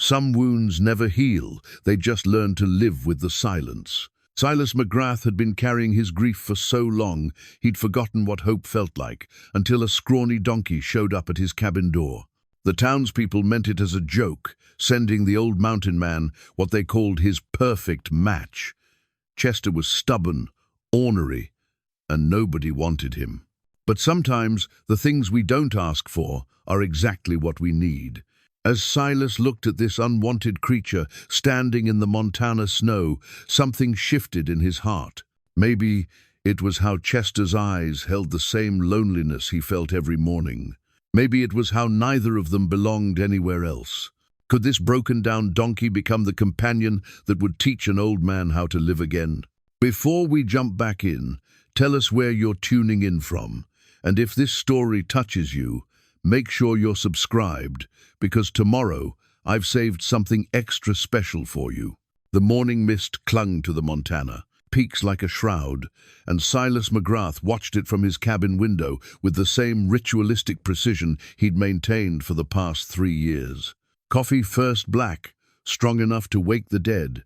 Some wounds never heal, they just learn to live with the silence. Silas McGrath had been carrying his grief for so long, he'd forgotten what hope felt like, until a scrawny donkey showed up at his cabin door. The townspeople meant it as a joke, sending the old mountain man what they called his perfect match. Chester was stubborn, ornery, and nobody wanted him. But sometimes the things we don't ask for are exactly what we need. As Silas looked at this unwanted creature standing in the Montana snow, something shifted in his heart. Maybe it was how Chester's eyes held the same loneliness he felt every morning. Maybe it was how neither of them belonged anywhere else. Could this broken-down donkey become the companion that would teach an old man how to live again? Before we jump back in, tell us where you're tuning in from. And if this story touches you, make sure you're subscribed, because tomorrow I've saved something extra special for you. The morning mist clung to the Montana, peaks like a shroud, and Silas McGrath watched it from his cabin window with the same ritualistic precision he'd maintained for the past 3 years. Coffee first black, strong enough to wake the dead.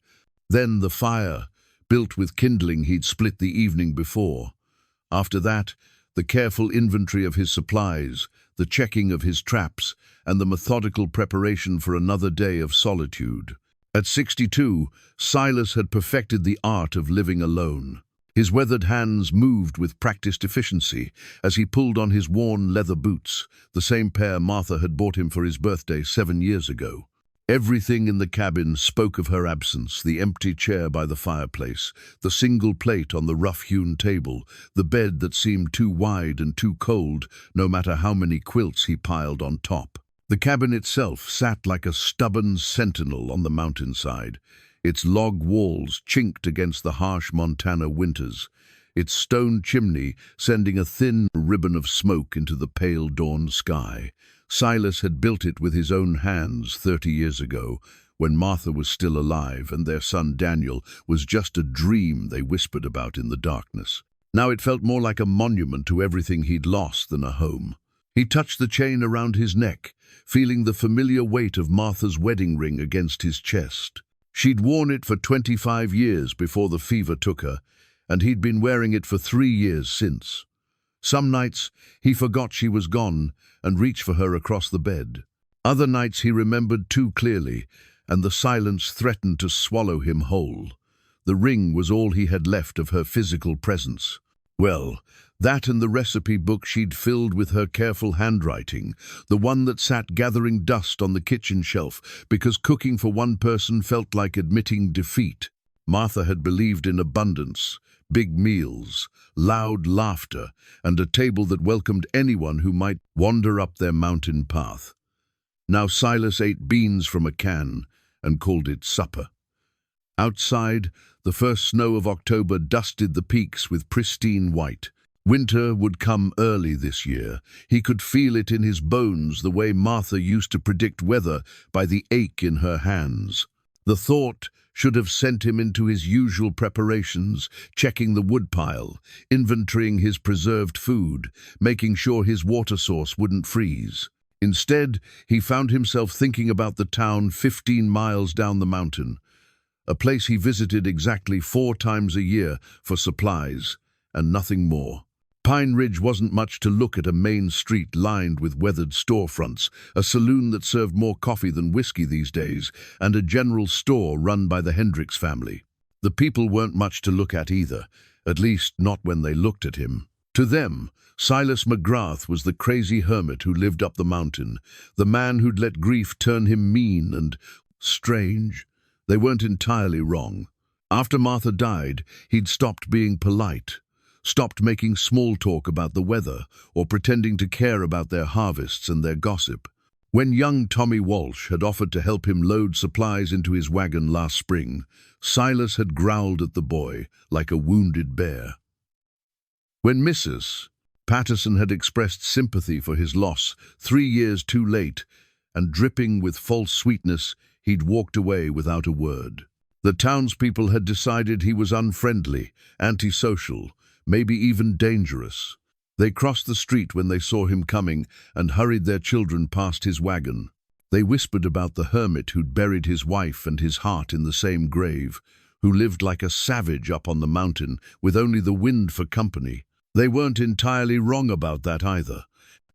Then the fire, built with kindling he'd split the evening before. After that, the careful inventory of his supplies, the checking of his traps, and the methodical preparation for another day of solitude. At 62, Silas had perfected the art of living alone. His weathered hands moved with practiced efficiency as he pulled on his worn leather boots, the same pair Martha had bought him for his birthday 7 years ago. Everything in the cabin spoke of her absence: the empty chair by the fireplace, the single plate on the rough-hewn table, the bed that seemed too wide and too cold, no matter how many quilts he piled on top. The cabin itself sat like a stubborn sentinel on the mountainside, its log walls chinked against the harsh Montana winters, its stone chimney sending a thin ribbon of smoke into the pale dawn sky. Silas had built it with his own hands 30 years ago, when Martha was still alive and their son Daniel was just a dream they whispered about in the darkness. Now it felt more like a monument to everything he'd lost than a home. He touched the chain around his neck, feeling the familiar weight of Martha's wedding ring against his chest. She'd worn it for 25 years before the fever took her, and he'd been wearing it for 3 years since. Some nights he forgot she was gone and reached for her across the bed. Other nights he remembered too clearly, and the silence threatened to swallow him whole. The ring was all he had left of her physical presence. Well, that and the recipe book she'd filled with her careful handwriting, the one that sat gathering dust on the kitchen shelf because cooking for one person felt like admitting defeat. Martha had believed in abundance, big meals, loud laughter, and a table that welcomed anyone who might wander up their mountain path. Now Silas ate beans from a can and called it supper. Outside, the first snow of October dusted the peaks with pristine white. Winter would come early this year. He could feel it in his bones, the way Martha used to predict weather by the ache in her hands. The thought should have sent him into his usual preparations, checking the woodpile, inventorying his preserved food, making sure his water source wouldn't freeze. Instead, he found himself thinking about the town 15 miles down the mountain, a place he visited exactly 4 times a year for supplies, and nothing more. Pine Ridge wasn't much to look at: a main street lined with weathered storefronts, a saloon that served more coffee than whiskey these days, and a general store run by the Hendricks family. The people weren't much to look at either, at least not when they looked at him. To them, Silas McGrath was the crazy hermit who lived up the mountain, the man who'd let grief turn him mean and strange. They weren't entirely wrong. After Martha died, he'd stopped being polite, stopped making small talk about the weather or pretending to care about their harvests and their gossip. When young Tommy Walsh had offered to help him load supplies into his wagon last spring, Silas had growled at the boy like a wounded bear. When Mrs. Patterson had expressed sympathy for his loss 3 years too late, and dripping with false sweetness, he'd walked away without a word. The townspeople had decided he was unfriendly, antisocial, maybe even dangerous. They crossed the street when they saw him coming and hurried their children past his wagon. They whispered about the hermit who'd buried his wife and his heart in the same grave, who lived like a savage up on the mountain with only the wind for company. They weren't entirely wrong about that either.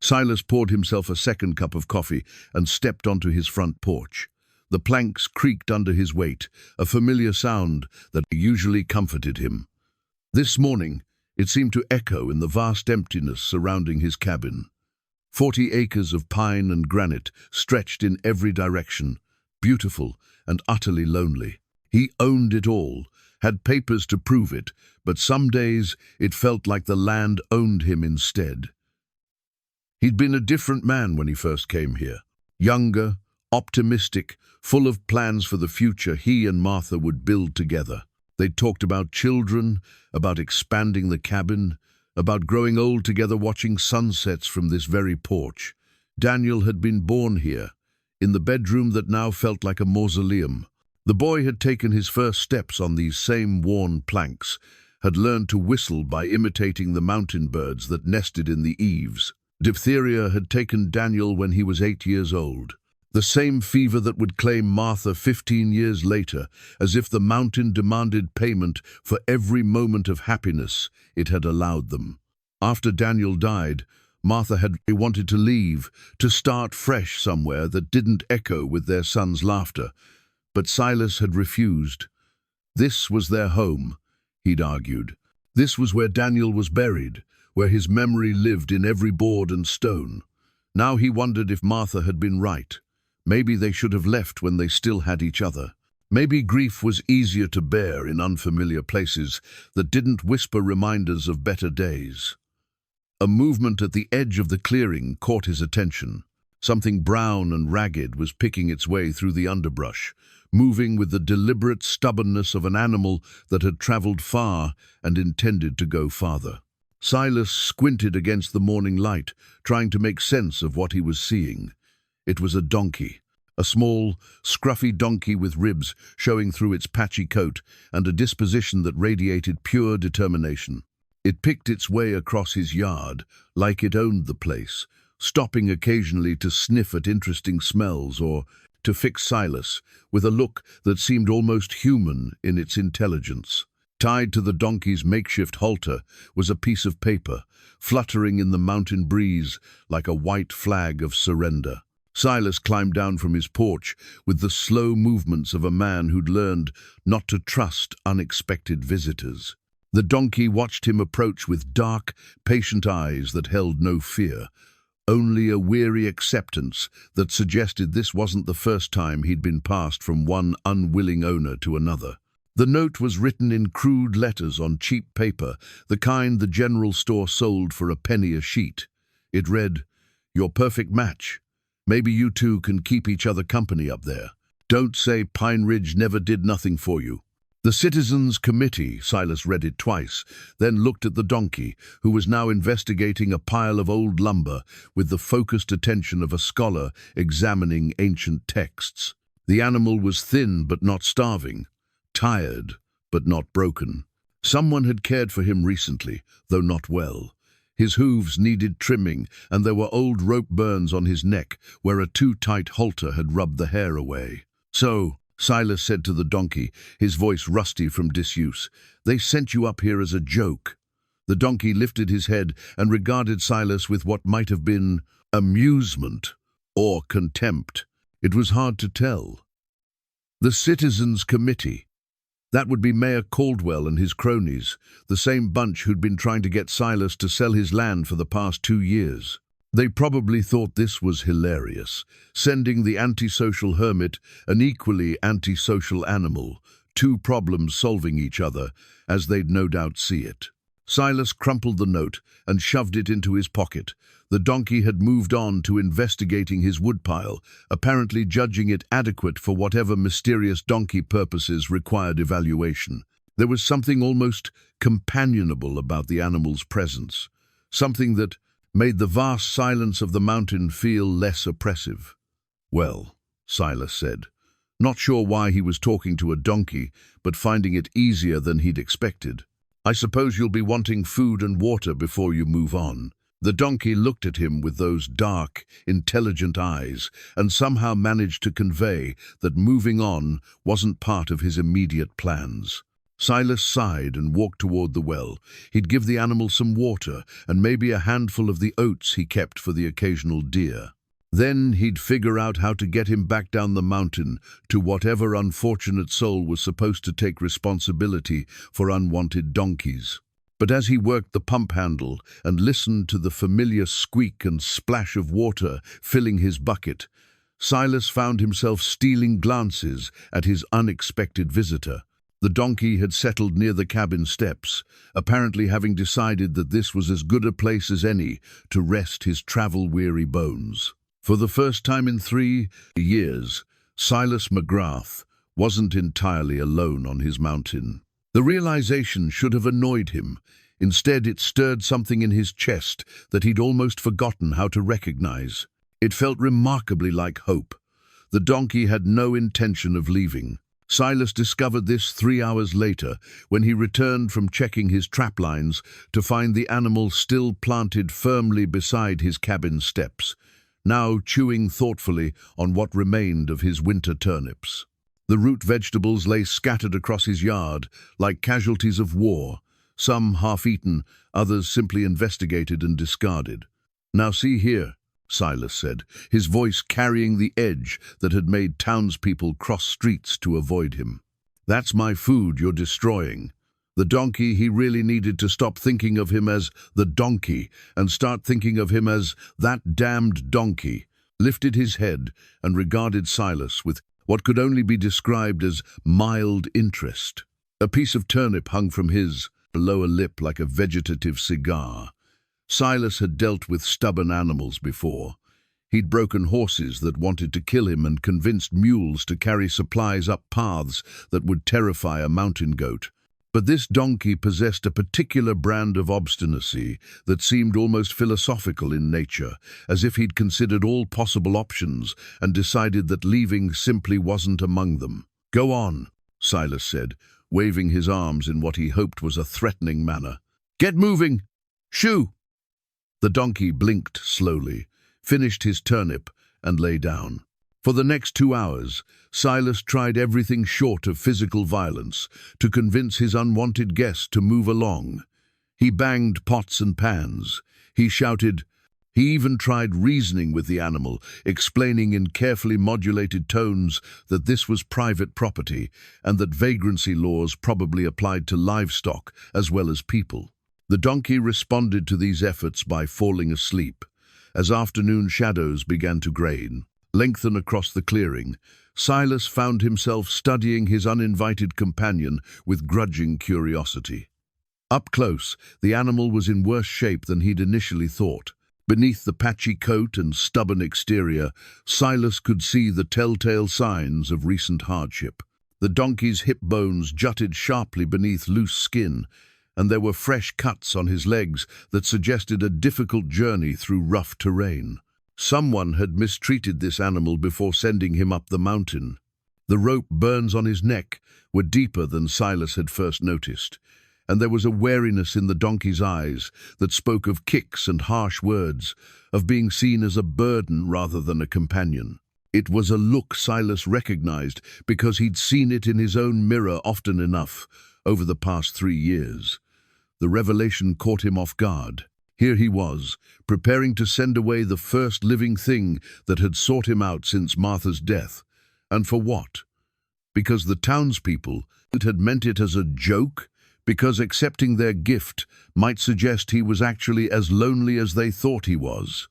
Silas poured himself a second cup of coffee and stepped onto his front porch. The planks creaked under his weight, a familiar sound that usually comforted him. This morning, it seemed to echo in the vast emptiness surrounding his cabin. 40 acres of pine and granite stretched in every direction, beautiful and utterly lonely. He owned it all, had papers to prove it, but some days it felt like the land owned him instead. He'd been a different man when he first came here. Younger, optimistic, full of plans for the future he and Martha would build together. They'd talked about children, about expanding the cabin, about growing old together watching sunsets from this very porch. Daniel had been born here, in the bedroom that now felt like a mausoleum. The boy had taken his first steps on these same worn planks, had learned to whistle by imitating the mountain birds that nested in the eaves. Diphtheria had taken Daniel when he was 8 years old. The same fever that would claim Martha 15 years later, as if the mountain demanded payment for every moment of happiness it had allowed them. After Daniel died, Martha had wanted to leave, to start fresh somewhere that didn't echo with their son's laughter. But Silas had refused. This was their home, he'd argued. This was where Daniel was buried, where his memory lived in every board and stone. Now he wondered if Martha had been right. Maybe they should have left when they still had each other. Maybe grief was easier to bear in unfamiliar places that didn't whisper reminders of better days. A movement at the edge of the clearing caught his attention. Something brown and ragged was picking its way through the underbrush, moving with the deliberate stubbornness of an animal that had traveled far and intended to go farther. Silas squinted against the morning light, trying to make sense of what he was seeing. It was a donkey, a small, scruffy donkey with ribs showing through its patchy coat and a disposition that radiated pure determination. It picked its way across his yard, like it owned the place, stopping occasionally to sniff at interesting smells or to fix Silas with a look that seemed almost human in its intelligence. Tied to the donkey's makeshift halter was a piece of paper, fluttering in the mountain breeze like a white flag of surrender. Silas climbed down from his porch with the slow movements of a man who'd learned not to trust unexpected visitors. The donkey watched him approach with dark, patient eyes that held no fear, only a weary acceptance that suggested this wasn't the first time he'd been passed from one unwilling owner to another. The note was written in crude letters on cheap paper, the kind the general store sold for a penny a sheet. It read, "Your perfect match. Maybe you two can keep each other company up there. Don't say Pine Ridge never did nothing for you." The Citizens Committee, Silas read it twice, then looked at the donkey, who was now investigating a pile of old lumber with the focused attention of a scholar examining ancient texts. The animal was thin but not starving, tired but not broken. Someone had cared for him recently, though not well. His hooves needed trimming, and there were old rope burns on his neck where a too-tight halter had rubbed the hair away. "So," Silas said to the donkey, his voice rusty from disuse, "they sent you up here as a joke." The donkey lifted his head and regarded Silas with what might have been amusement or contempt. It was hard to tell. The Citizens Committee. That would be Mayor Caldwell and his cronies, the same bunch who'd been trying to get Silas to sell his land for the past 2 years. They probably thought this was hilarious, sending the antisocial hermit, an equally antisocial animal, two problems solving each other, as they'd no doubt see it. Silas crumpled the note and shoved it into his pocket. The donkey had moved on to investigating his woodpile, apparently judging it adequate for whatever mysterious donkey purposes required evaluation. There was something almost companionable about the animal's presence, something that made the vast silence of the mountain feel less oppressive. "Well," Silas said, not sure why he was talking to a donkey, but finding it easier than he'd expected. "I suppose you'll be wanting food and water before you move on." The donkey looked at him with those dark, intelligent eyes and somehow managed to convey that moving on wasn't part of his immediate plans. Silas sighed and walked toward the well. He'd give the animal some water and maybe a handful of the oats he kept for the occasional deer. Then he'd figure out how to get him back down the mountain to whatever unfortunate soul was supposed to take responsibility for unwanted donkeys. But as he worked the pump handle and listened to the familiar squeak and splash of water filling his bucket, Silas found himself stealing glances at his unexpected visitor. The donkey had settled near the cabin steps, apparently having decided that this was as good a place as any to rest his travel-weary bones. For the first time in 3 years, Silas McGrath wasn't entirely alone on his mountain. The realization should have annoyed him. Instead, it stirred something in his chest that he'd almost forgotten how to recognize. It felt remarkably like hope. The donkey had no intention of leaving. Silas discovered this 3 hours later when he returned from checking his trap lines to find the animal still planted firmly beside his cabin steps, now chewing thoughtfully on what remained of his winter turnips. The root vegetables lay scattered across his yard like casualties of war, some half-eaten, others simply investigated and discarded. "Now see here," Silas said, his voice carrying the edge that had made townspeople cross streets to avoid him. "That's my food you're destroying." The donkey, he really needed to stop thinking of him as the donkey and start thinking of him as that damned donkey, lifted his head and regarded Silas with what could only be described as mild interest. A piece of turnip hung from his lower lip like a vegetative cigar. Silas had dealt with stubborn animals before. He'd broken horses that wanted to kill him and convinced mules to carry supplies up paths that would terrify a mountain goat. But this donkey possessed a particular brand of obstinacy that seemed almost philosophical in nature, as if he'd considered all possible options and decided that leaving simply wasn't among them. "Go on," Silas said, waving his arms in what he hoped was a threatening manner. "Get moving! Shoo!" The donkey blinked slowly, finished his turnip, and lay down. For the next 2 hours, Silas tried everything short of physical violence to convince his unwanted guest to move along. He banged pots and pans. He shouted. He even tried reasoning with the animal, explaining in carefully modulated tones that this was private property and that vagrancy laws probably applied to livestock as well as people. The donkey responded to these efforts by falling asleep. As afternoon shadows began to lengthen across the clearing, Silas found himself studying his uninvited companion with grudging curiosity. Up close, the animal was in worse shape than he'd initially thought. Beneath the patchy coat and stubborn exterior, Silas could see the telltale signs of recent hardship. The donkey's hip bones jutted sharply beneath loose skin, and there were fresh cuts on his legs that suggested a difficult journey through rough terrain. Someone had mistreated this animal before sending him up the mountain. The rope burns on his neck were deeper than Silas had first noticed, and there was a wariness in the donkey's eyes that spoke of kicks and harsh words, of being seen as a burden rather than a companion. It was a look Silas recognized because he'd seen it in his own mirror often enough over the past 3 years. The revelation caught him off guard. Here he was, preparing to send away the first living thing that had sought him out since Martha's death. And for what? Because the townspeople had meant it as a joke? Because accepting their gift might suggest he was actually as lonely as they thought he was?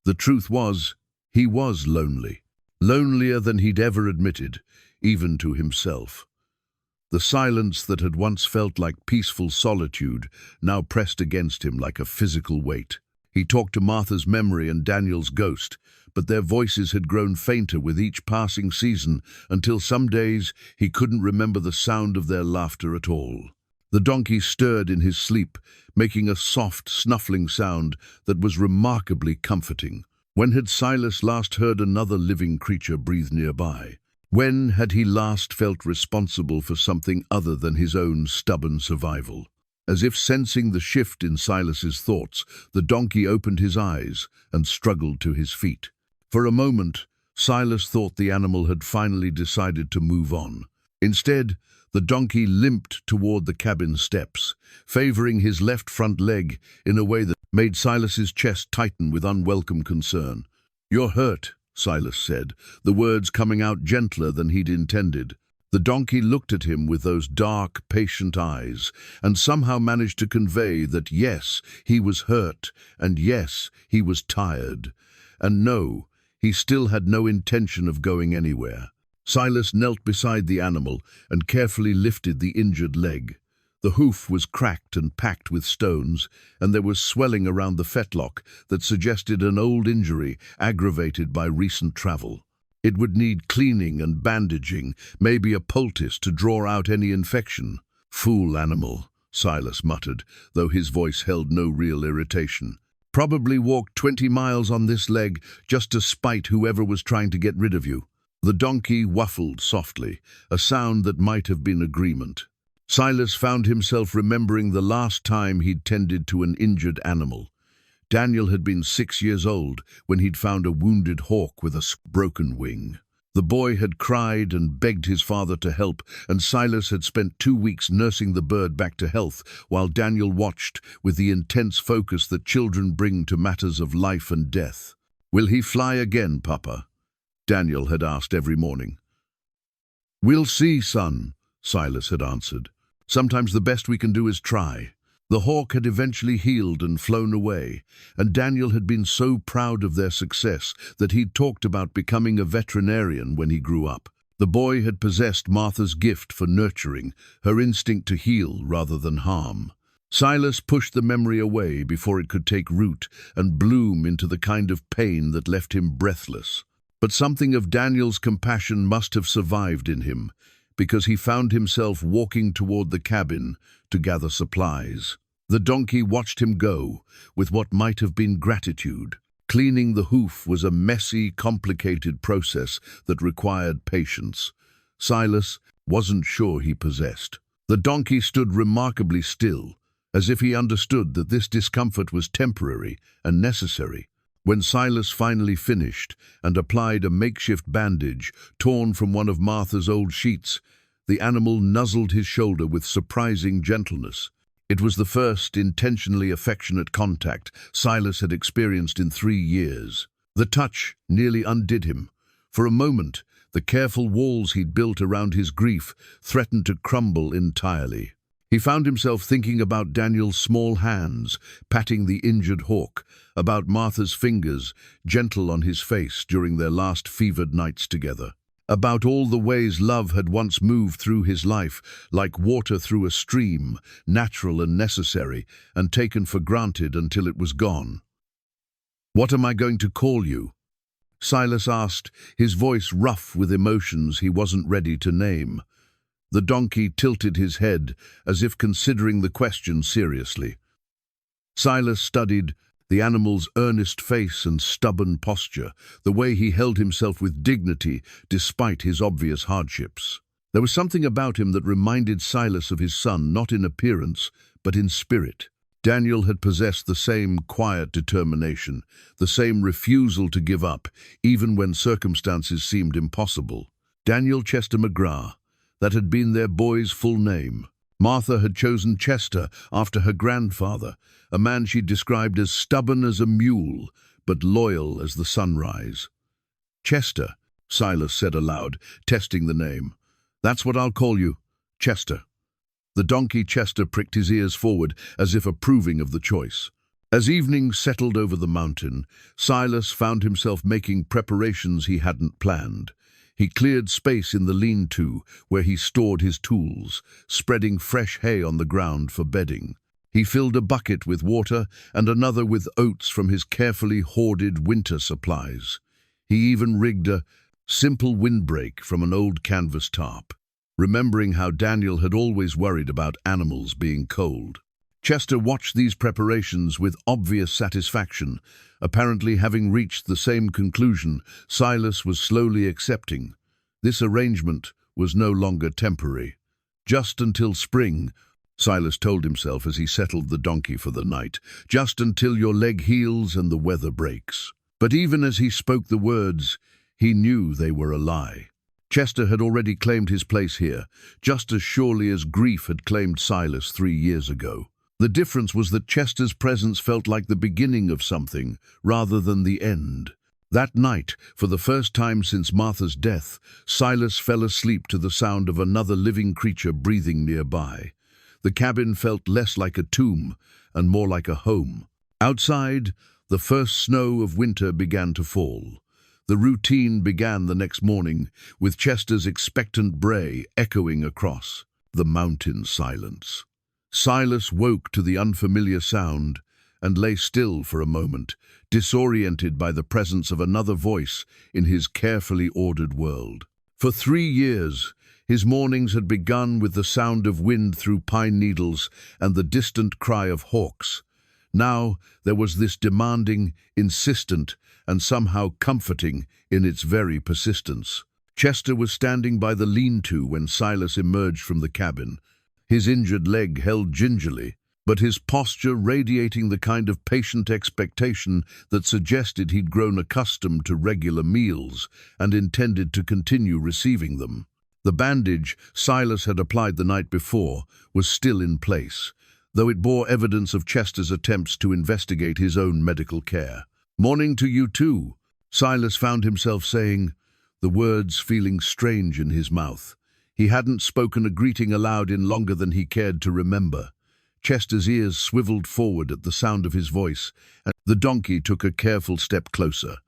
The truth was, he was lonely. Lonelier than he'd ever admitted, even to himself. The silence that had once felt like peaceful solitude now pressed against him like a physical weight. He talked to Martha's memory and Daniel's ghost, but their voices had grown fainter with each passing season until some days he couldn't remember the sound of their laughter at all. The donkey stirred in his sleep, making a soft, snuffling sound that was remarkably comforting. When had Silas last heard another living creature breathe nearby? When had he last felt responsible for something other than his own stubborn survival? As if sensing the shift in Silas's thoughts, the donkey opened his eyes and struggled to his feet. For a moment, Silas thought the animal had finally decided to move on. Instead, the donkey limped toward the cabin steps, favoring his left front leg in a way that made Silas's chest tighten with unwelcome concern. "You're hurt," Silas said, the words coming out gentler than he'd intended. The donkey looked at him with those dark, patient eyes, and somehow managed to convey that yes, he was hurt, and yes, he was tired, and no, he still had no intention of going anywhere. Silas knelt beside the animal and carefully lifted the injured leg. The hoof was cracked and packed with stones, and there was swelling around the fetlock that suggested an old injury aggravated by recent travel. It would need cleaning and bandaging, maybe a poultice to draw out any infection. "Fool animal," Silas muttered, though his voice held no real irritation. "Probably walked 20 miles on this leg just to spite whoever was trying to get rid of you." The donkey whuffled softly, a sound that might have been agreement. Silas found himself remembering the last time he'd tended to an injured animal. Daniel had been 6 years old when he'd found a wounded hawk with a broken wing. The boy had cried and begged his father to help, and Silas had spent 2 weeks nursing the bird back to health, while Daniel watched with the intense focus that children bring to matters of life and death. "Will he fly again, Papa?" Daniel had asked every morning. "We'll see, son," Silas had answered. "Sometimes the best we can do is try." The hawk had eventually healed and flown away, and Daniel had been so proud of their success that he'd talked about becoming a veterinarian when he grew up. The boy had possessed Martha's gift for nurturing, her instinct to heal rather than harm. Silas pushed the memory away before it could take root and bloom into the kind of pain that left him breathless. But something of Daniel's compassion must have survived in him, because he found himself walking toward the cabin to gather supplies. The donkey watched him go, with what might have been gratitude. Cleaning the hoof was a messy, complicated process that required patience. Silas wasn't sure he possessed. The donkey stood remarkably still, as if he understood that this discomfort was temporary and necessary. When Silas finally finished and applied a makeshift bandage torn from one of Martha's old sheets, the animal nuzzled his shoulder with surprising gentleness. It was the first intentionally affectionate contact Silas had experienced in 3 years. The touch nearly undid him. For a moment, the careful walls he'd built around his grief threatened to crumble entirely. He found himself thinking about Daniel's small hands patting the injured hawk, about Martha's fingers gentle on his face during their last fevered nights together, about all the ways love had once moved through his life, like water through a stream, natural and necessary, and taken for granted until it was gone. "What am I going to call you?" Silas asked, his voice rough with emotions he wasn't ready to name. The donkey tilted his head, as if considering the question seriously. Silas studied the animal's earnest face and stubborn posture, the way he held himself with dignity despite his obvious hardships. There was something about him that reminded Silas of his son, not in appearance, but in spirit. Daniel had possessed the same quiet determination, the same refusal to give up, even when circumstances seemed impossible. Daniel Chester McGrath. That had been their boy's full name. Martha had chosen Chester after her grandfather, a man she described as stubborn as a mule, but loyal as the sunrise. "Chester," Silas said aloud, testing the name. "That's what I'll call you, Chester." The donkey Chester pricked his ears forward as if approving of the choice. As evening settled over the mountain, Silas found himself making preparations he hadn't planned. He cleared space in the lean-to where he stored his tools, spreading fresh hay on the ground for bedding. He filled a bucket with water and another with oats from his carefully hoarded winter supplies. He even rigged a simple windbreak from an old canvas tarp, remembering how Daniel had always worried about animals being cold. Chester watched these preparations with obvious satisfaction, apparently having reached the same conclusion Silas was slowly accepting. This arrangement was no longer temporary. Just until spring, Silas told himself as he settled the donkey for the night, just until your leg heals and the weather breaks. But even as he spoke the words, he knew they were a lie. Chester had already claimed his place here, just as surely as grief had claimed Silas 3 years ago. The difference was that Chester's presence felt like the beginning of something, rather than the end. That night, for the first time since Martha's death, Silas fell asleep to the sound of another living creature breathing nearby. The cabin felt less like a tomb and more like a home. Outside, the first snow of winter began to fall. The routine began the next morning, with Chester's expectant bray echoing across the mountain silence. Silas woke to the unfamiliar sound and lay still for a moment, disoriented by the presence of another voice in his carefully ordered world. For 3 years, his mornings had begun with the sound of wind through pine needles and the distant cry of hawks. Now there was this demanding, insistent, and somehow comforting in its very persistence. Chester was standing by the lean-to when Silas emerged from the cabin, his injured leg held gingerly, but his posture radiating the kind of patient expectation that suggested he'd grown accustomed to regular meals and intended to continue receiving them. The bandage Silas had applied the night before was still in place, though it bore evidence of Chester's attempts to investigate his own medical care. "Morning to you too," Silas found himself saying, the words feeling strange in his mouth. He hadn't spoken a greeting aloud in longer than he cared to remember. Chester's ears swiveled forward at the sound of his voice, and the donkey took a careful step closer,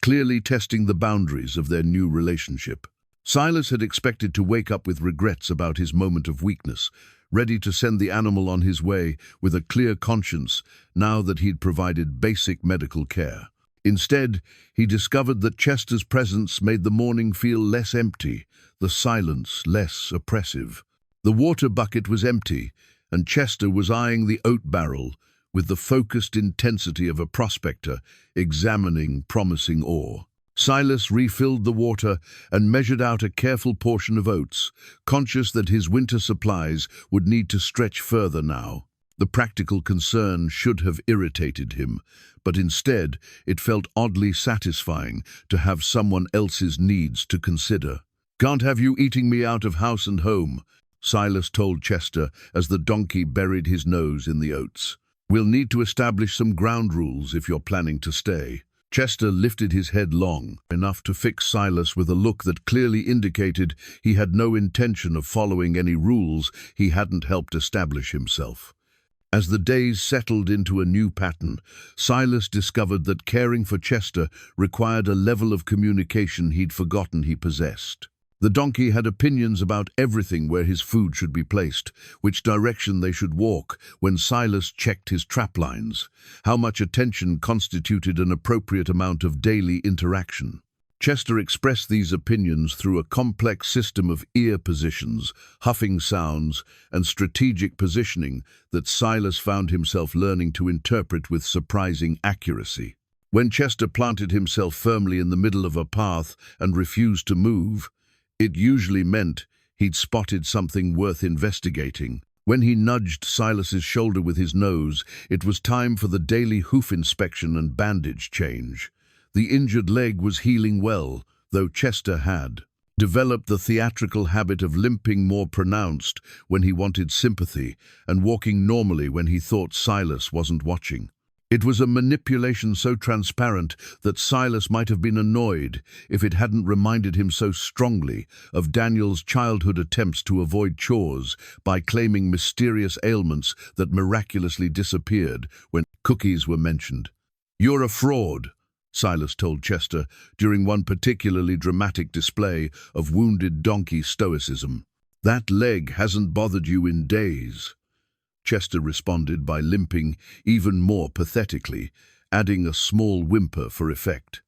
clearly testing the boundaries of their new relationship. Silas had expected to wake up with regrets about his moment of weakness, ready to send the animal on his way with a clear conscience now that he'd provided basic medical care. Instead, he discovered that Chester's presence made the morning feel less empty, the silence less oppressive. The water bucket was empty, and Chester was eyeing the oat barrel with the focused intensity of a prospector examining promising ore. Silas refilled the water and measured out a careful portion of oats, conscious that his winter supplies would need to stretch further now. The practical concern should have irritated him, but instead it felt oddly satisfying to have someone else's needs to consider. "Can't have you eating me out of house and home," Silas told Chester as the donkey buried his nose in the oats. "We'll need to establish some ground rules if you're planning to stay." Chester lifted his head long enough to fix Silas with a look that clearly indicated he had no intention of following any rules he hadn't helped establish himself. As the days settled into a new pattern, Silas discovered that caring for Chester required a level of communication he'd forgotten he possessed. The donkey had opinions about everything: where his food should be placed, which direction they should walk when Silas checked his trap lines, how much attention constituted an appropriate amount of daily interaction. Chester expressed these opinions through a complex system of ear positions, huffing sounds, and strategic positioning that Silas found himself learning to interpret with surprising accuracy. When Chester planted himself firmly in the middle of a path and refused to move, it usually meant he'd spotted something worth investigating. When he nudged Silas's shoulder with his nose, it was time for the daily hoof inspection and bandage change. The injured leg was healing well, though Chester had developed the theatrical habit of limping more pronounced when he wanted sympathy and walking normally when he thought Silas wasn't watching. It was a manipulation so transparent that Silas might have been annoyed if it hadn't reminded him so strongly of Daniel's childhood attempts to avoid chores by claiming mysterious ailments that miraculously disappeared when cookies were mentioned. "You're a fraud," Silas told Chester during one particularly dramatic display of wounded donkey stoicism. "That leg hasn't bothered you in days." Chester responded by limping even more pathetically, adding a small whimper for effect.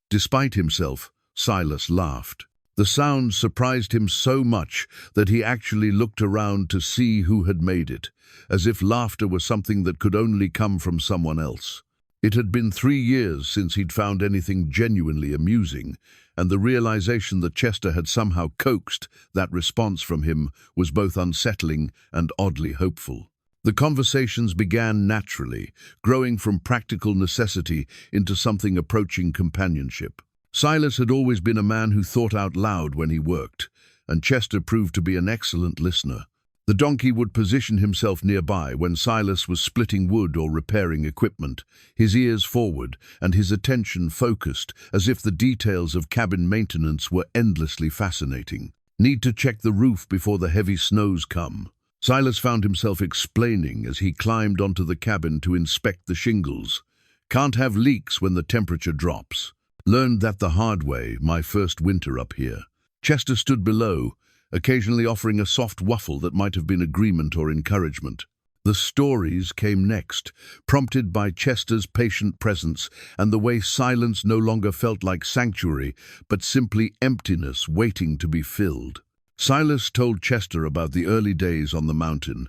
Despite himself, Silas laughed. The sound surprised him so much that he actually looked around to see who had made it, as if laughter were something that could only come from someone else. It had been 3 years since he'd found anything genuinely amusing, and the realization that Chester had somehow coaxed that response from him was both unsettling and oddly hopeful. The conversations began naturally, growing from practical necessity into something approaching companionship. Silas had always been a man who thought out loud when he worked, and Chester proved to be an excellent listener. The donkey would position himself nearby when Silas was splitting wood or repairing equipment, his ears forward and his attention focused, as if the details of cabin maintenance were endlessly fascinating. Need to check the roof before the heavy snows come. Silas found himself explaining as he climbed onto the cabin to inspect the shingles. Can't have leaks when the temperature drops. Learned that the hard way, my first winter up here. Chester stood below, occasionally offering a soft waffle that might have been agreement or encouragement. The stories came next, prompted by Chester's patient presence and the way silence no longer felt like sanctuary, but simply emptiness waiting to be filled. Silas told Chester about the early days on the mountain,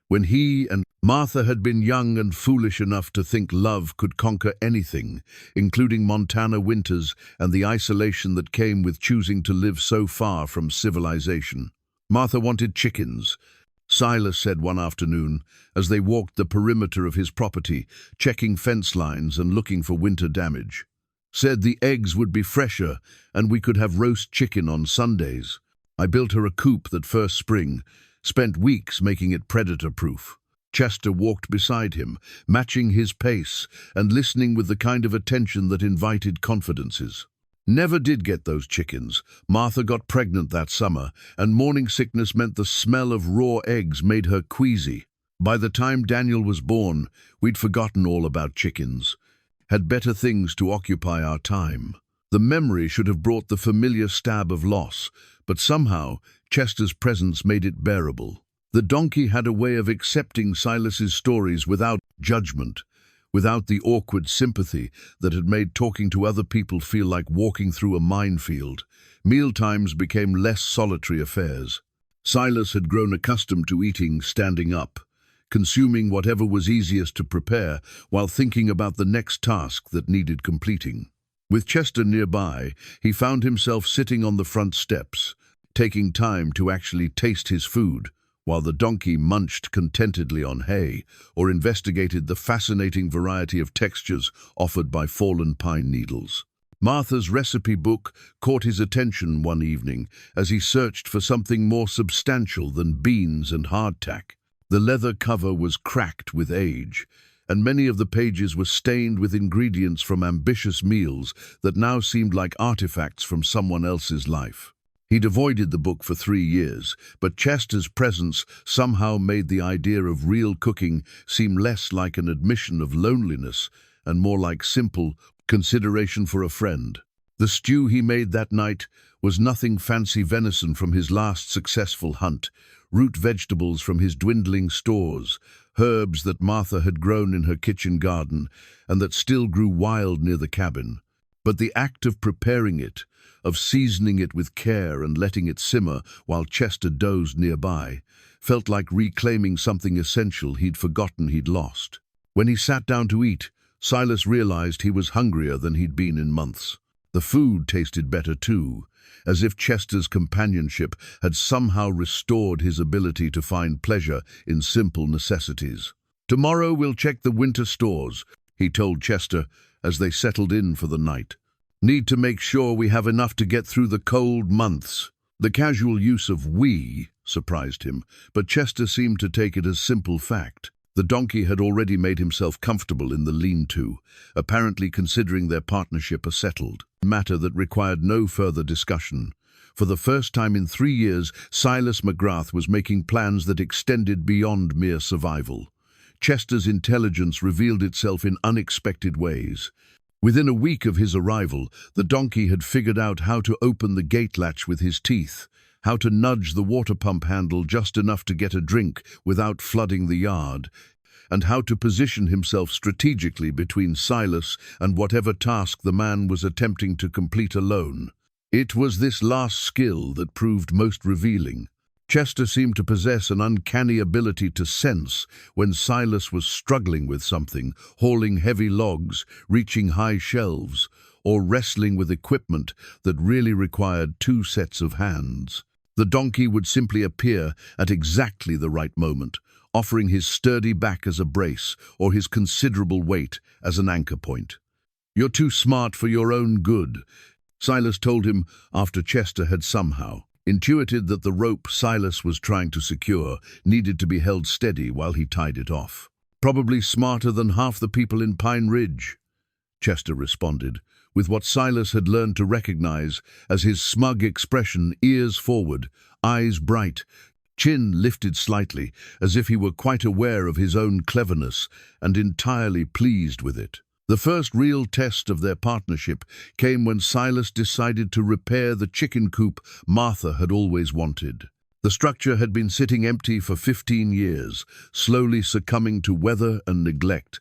when he and Martha had been young and foolish enough to think love could conquer anything, including Montana winters and the isolation that came with choosing to live so far from civilization. Martha wanted chickens, Silas said one afternoon, as they walked the perimeter of his property, checking fence lines and looking for winter damage. Said the eggs would be fresher and we could have roast chicken on Sundays. I built her a coop that first spring, spent weeks making it predator-proof. Chester walked beside him, matching his pace and listening with the kind of attention that invited confidences. Never did get those chickens. Martha got pregnant that summer, and morning sickness meant the smell of raw eggs made her queasy. By the time Daniel was born, we'd forgotten all about chickens, had better things to occupy our time. The memory should have brought the familiar stab of loss, but somehow Chester's presence made it bearable. The donkey had a way of accepting Silas's stories without judgment, without the awkward sympathy that had made talking to other people feel like walking through a minefield. Mealtimes became less solitary affairs. Silas had grown accustomed to eating standing up, consuming whatever was easiest to prepare while thinking about the next task that needed completing. With Chester nearby, he found himself sitting on the front steps, taking time to actually taste his food, while the donkey munched contentedly on hay or investigated the fascinating variety of textures offered by fallen pine needles. Martha's recipe book caught his attention one evening as he searched for something more substantial than beans and hardtack. The leather cover was cracked with age, and many of the pages were stained with ingredients from ambitious meals that now seemed like artifacts from someone else's life. He'd avoided the book for 3 years, but Chester's presence somehow made the idea of real cooking seem less like an admission of loneliness and more like simple consideration for a friend. The stew he made that night was nothing fancy venison from his last successful hunt, root vegetables from his dwindling stores, herbs that Martha had grown in her kitchen garden and that still grew wild near the cabin. But the act of preparing it, of seasoning it with care and letting it simmer while Chester dozed nearby, felt like reclaiming something essential he'd forgotten he'd lost. When he sat down to eat, Silas realized he was hungrier than he'd been in months. The food tasted better too, as if Chester's companionship had somehow restored his ability to find pleasure in simple necessities. "Tomorrow we'll check the winter stores," he told Chester as they settled in for the night. "Need to make sure we have enough to get through the cold months." The casual use of "we" surprised him, but Chester seemed to take it as simple fact. The donkey had already made himself comfortable in the lean-to, apparently considering their partnership a settled matter that required no further discussion. For the first time in 3 years, Silas McGrath was making plans that extended beyond mere survival. Chester's intelligence revealed itself in unexpected ways. Within a week of his arrival, the donkey had figured out how to open the gate latch with his teeth, how to nudge the water pump handle just enough to get a drink without flooding the yard, and how to position himself strategically between Silas and whatever task the man was attempting to complete alone. It was this last skill that proved most revealing. Chester seemed to possess an uncanny ability to sense when Silas was struggling with something, hauling heavy logs, reaching high shelves, or wrestling with equipment that really required two sets of hands. The donkey would simply appear at exactly the right moment, offering his sturdy back as a brace or his considerable weight as an anchor point. "You're too smart for your own good," Silas told him after Chester had somehow intuited that the rope Silas was trying to secure needed to be held steady while he tied it off. "Probably smarter than half the people in Pine Ridge," Chester responded, with what Silas had learned to recognize as his smug expression, ears forward, eyes bright, chin lifted slightly, as if he were quite aware of his own cleverness and entirely pleased with it. The first real test of their partnership came when Silas decided to repair the chicken coop Martha had always wanted. The structure had been sitting empty for 15 years, slowly succumbing to weather and neglect,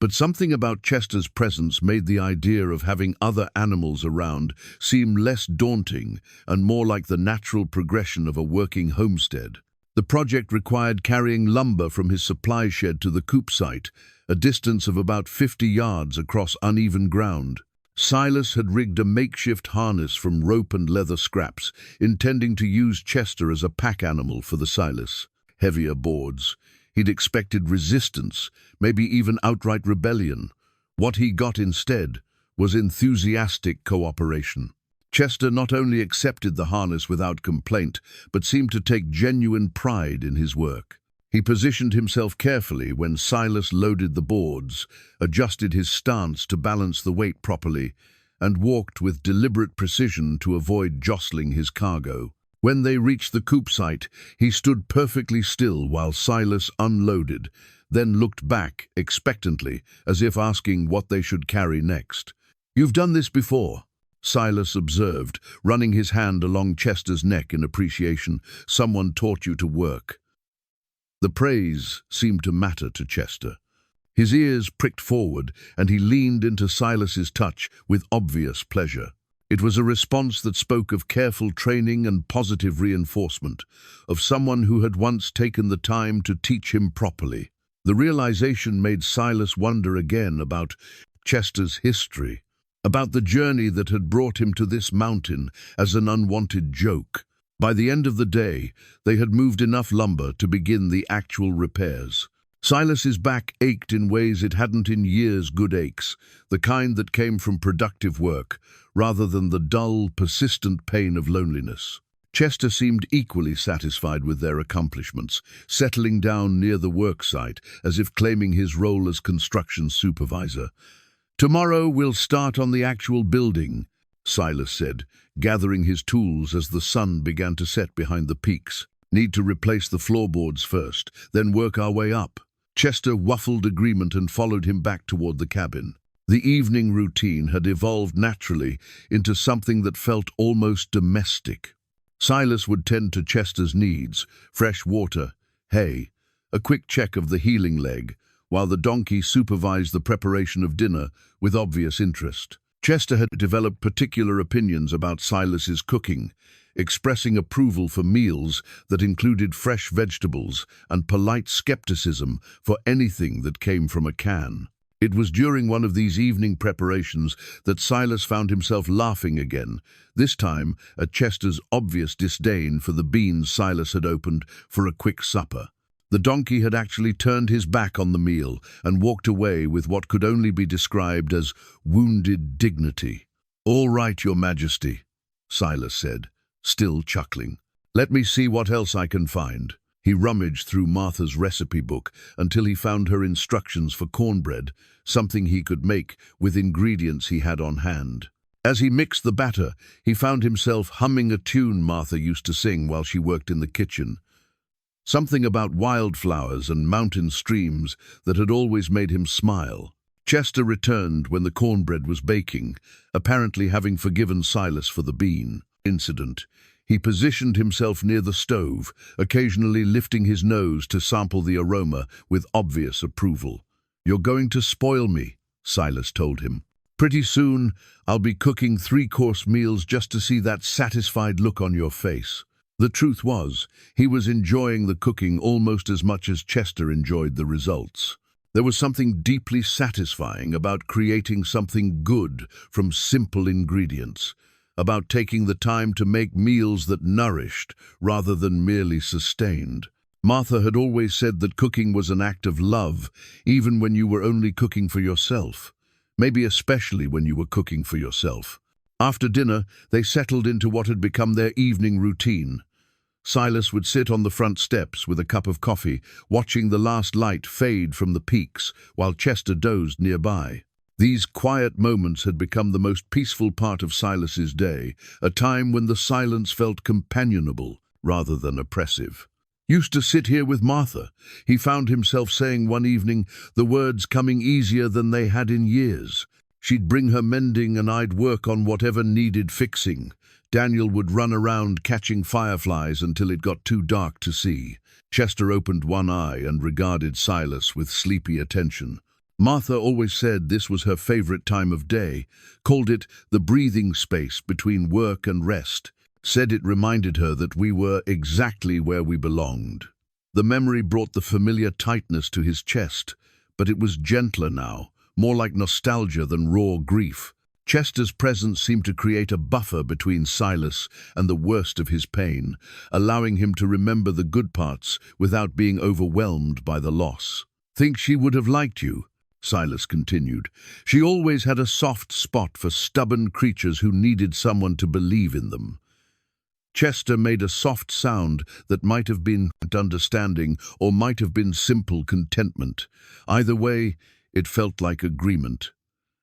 but something about Chester's presence made the idea of having other animals around seem less daunting and more like the natural progression of a working homestead. The project required carrying lumber from his supply shed to the coop site, a distance of about 50 yards across uneven ground. Silas had rigged a makeshift harness from rope and leather scraps, intending to use Chester as a pack animal for the Silas. Heavier boards. He'd expected resistance, maybe even outright rebellion. What he got instead was enthusiastic cooperation. Chester not only accepted the harness without complaint, but seemed to take genuine pride in his work. He positioned himself carefully when Silas loaded the boards, adjusted his stance to balance the weight properly, and walked with deliberate precision to avoid jostling his cargo. When they reached the coop site, he stood perfectly still while Silas unloaded, then looked back expectantly, as if asking what they should carry next. "You've done this before," Silas observed, running his hand along Chester's neck in appreciation. "Someone taught you to work." The praise seemed to matter to Chester. His ears pricked forward, and he leaned into Silas's touch with obvious pleasure. It was a response that spoke of careful training and positive reinforcement, of someone who had once taken the time to teach him properly. The realization made Silas wonder again about Chester's history, about the journey that had brought him to this mountain as an unwanted joke. By the end of the day, they had moved enough lumber to begin the actual repairs. Silas's back ached in ways it hadn't in years. Good aches, the kind that came from productive work, rather than the dull, persistent pain of loneliness. Chester seemed equally satisfied with their accomplishments, settling down near the work site as if claiming his role as construction supervisor. "Tomorrow we'll start on the actual building," Silas said, gathering his tools as the sun began to set behind the peaks. "Need to replace the floorboards first, then work our way up." Chester waffled agreement and followed him back toward the cabin. The evening routine had evolved naturally into something that felt almost domestic. Silas would tend to Chester's needs, fresh water, hay, a quick check of the healing leg, while the donkey supervised the preparation of dinner with obvious interest. Chester had developed particular opinions about Silas's cooking, expressing approval for meals that included fresh vegetables and polite skepticism for anything that came from a can. It was during one of these evening preparations that Silas found himself laughing again, this time at Chester's obvious disdain for the beans Silas had opened for a quick supper. The donkey had actually turned his back on the meal and walked away with what could only be described as wounded dignity. "All right, Your Majesty," Silas said, still chuckling. "Let me see what else I can find." He rummaged through Martha's recipe book until he found her instructions for cornbread, something he could make with ingredients he had on hand. As he mixed the batter, he found himself humming a tune Martha used to sing while she worked in the kitchen. Something about wildflowers and mountain streams that had always made him smile. Chester returned when the cornbread was baking, apparently having forgiven Silas for the bean incident. He positioned himself near the stove, occasionally lifting his nose to sample the aroma with obvious approval. "You're going to spoil me," Silas told him. "Pretty soon, I'll be cooking 3-course meals just to see that satisfied look on your face." The truth was, he was enjoying the cooking almost as much as Chester enjoyed the results. There was something deeply satisfying about creating something good from simple ingredients, about taking the time to make meals that nourished rather than merely sustained. Martha had always said that cooking was an act of love, even when you were only cooking for yourself. Maybe especially when you were cooking for yourself. After dinner, they settled into what had become their evening routine. Silas would sit on the front steps with a cup of coffee, watching the last light fade from the peaks, while Chester dozed nearby. These quiet moments had become the most peaceful part of Silas's day, a time when the silence felt companionable rather than oppressive. "Used to sit here with Martha," he found himself saying one evening, the words coming easier than they had in years. "She'd bring her mending and I'd work on whatever needed fixing. Daniel would run around catching fireflies until it got too dark to see." Chester opened one eye and regarded Silas with sleepy attention. Martha always said this was her favorite time of day, called it the breathing space between work and rest, said it reminded her that we were exactly where we belonged. The memory brought the familiar tightness to his chest, but it was gentler now, more like nostalgia than raw grief. Chester's presence seemed to create a buffer between Silas and the worst of his pain, allowing him to remember the good parts without being overwhelmed by the loss. "Think she would have liked you?" Silas continued. "She always had a soft spot for stubborn creatures who needed someone to believe in them." Chester made a soft sound that might have been understanding or might have been simple contentment. Either way, it felt like agreement.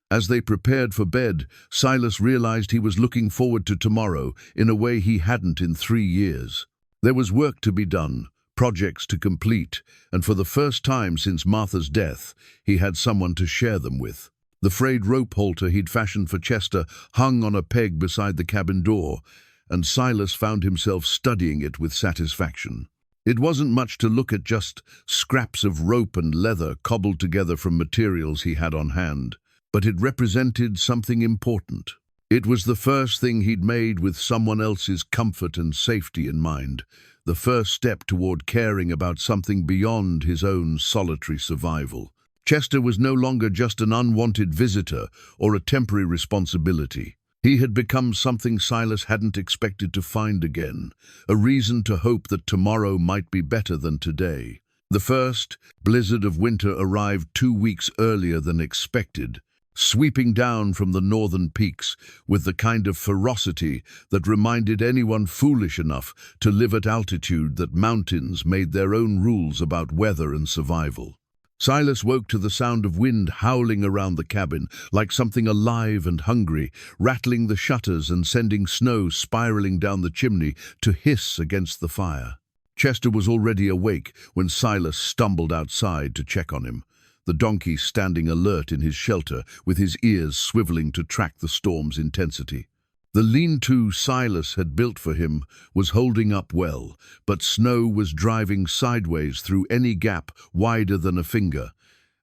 As they prepared for bed, Silas realized he was looking forward to tomorrow in a way he hadn't in 3 years. There was work to be done, projects to complete, and for the first time since Martha's death, he had someone to share them with. The frayed rope halter he'd fashioned for Chester hung on a peg beside the cabin door, and Silas found himself studying it with satisfaction. It wasn't much to look at, just scraps of rope and leather cobbled together from materials he had on hand. But it represented something important. It was the first thing he'd made with someone else's comfort and safety in mind, the first step toward caring about something beyond his own solitary survival. Chester was no longer just an unwanted visitor or a temporary responsibility. He had become something Silas hadn't expected to find again, a reason to hope that tomorrow might be better than today. The first blizzard of winter arrived 2 weeks earlier than expected, sweeping down from the northern peaks with the kind of ferocity that reminded anyone foolish enough to live at altitude that mountains made their own rules about weather and survival. Silas woke to the sound of wind howling around the cabin, like something alive and hungry, rattling the shutters and sending snow spiraling down the chimney to hiss against the fire. Chester was already awake when Silas stumbled outside to check on him, the donkey standing alert in his shelter with his ears swiveling to track the storm's intensity. The lean-to Silas had built for him was holding up well, but snow was driving sideways through any gap wider than a finger,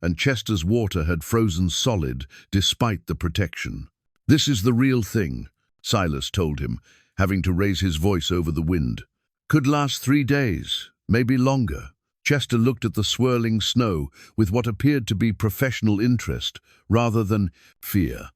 and Chester's water had frozen solid despite the protection. "This is the real thing," Silas told him, having to raise his voice over the wind. "Could last 3 days, maybe longer." Chester looked at the swirling snow with what appeared to be professional interest rather than fear.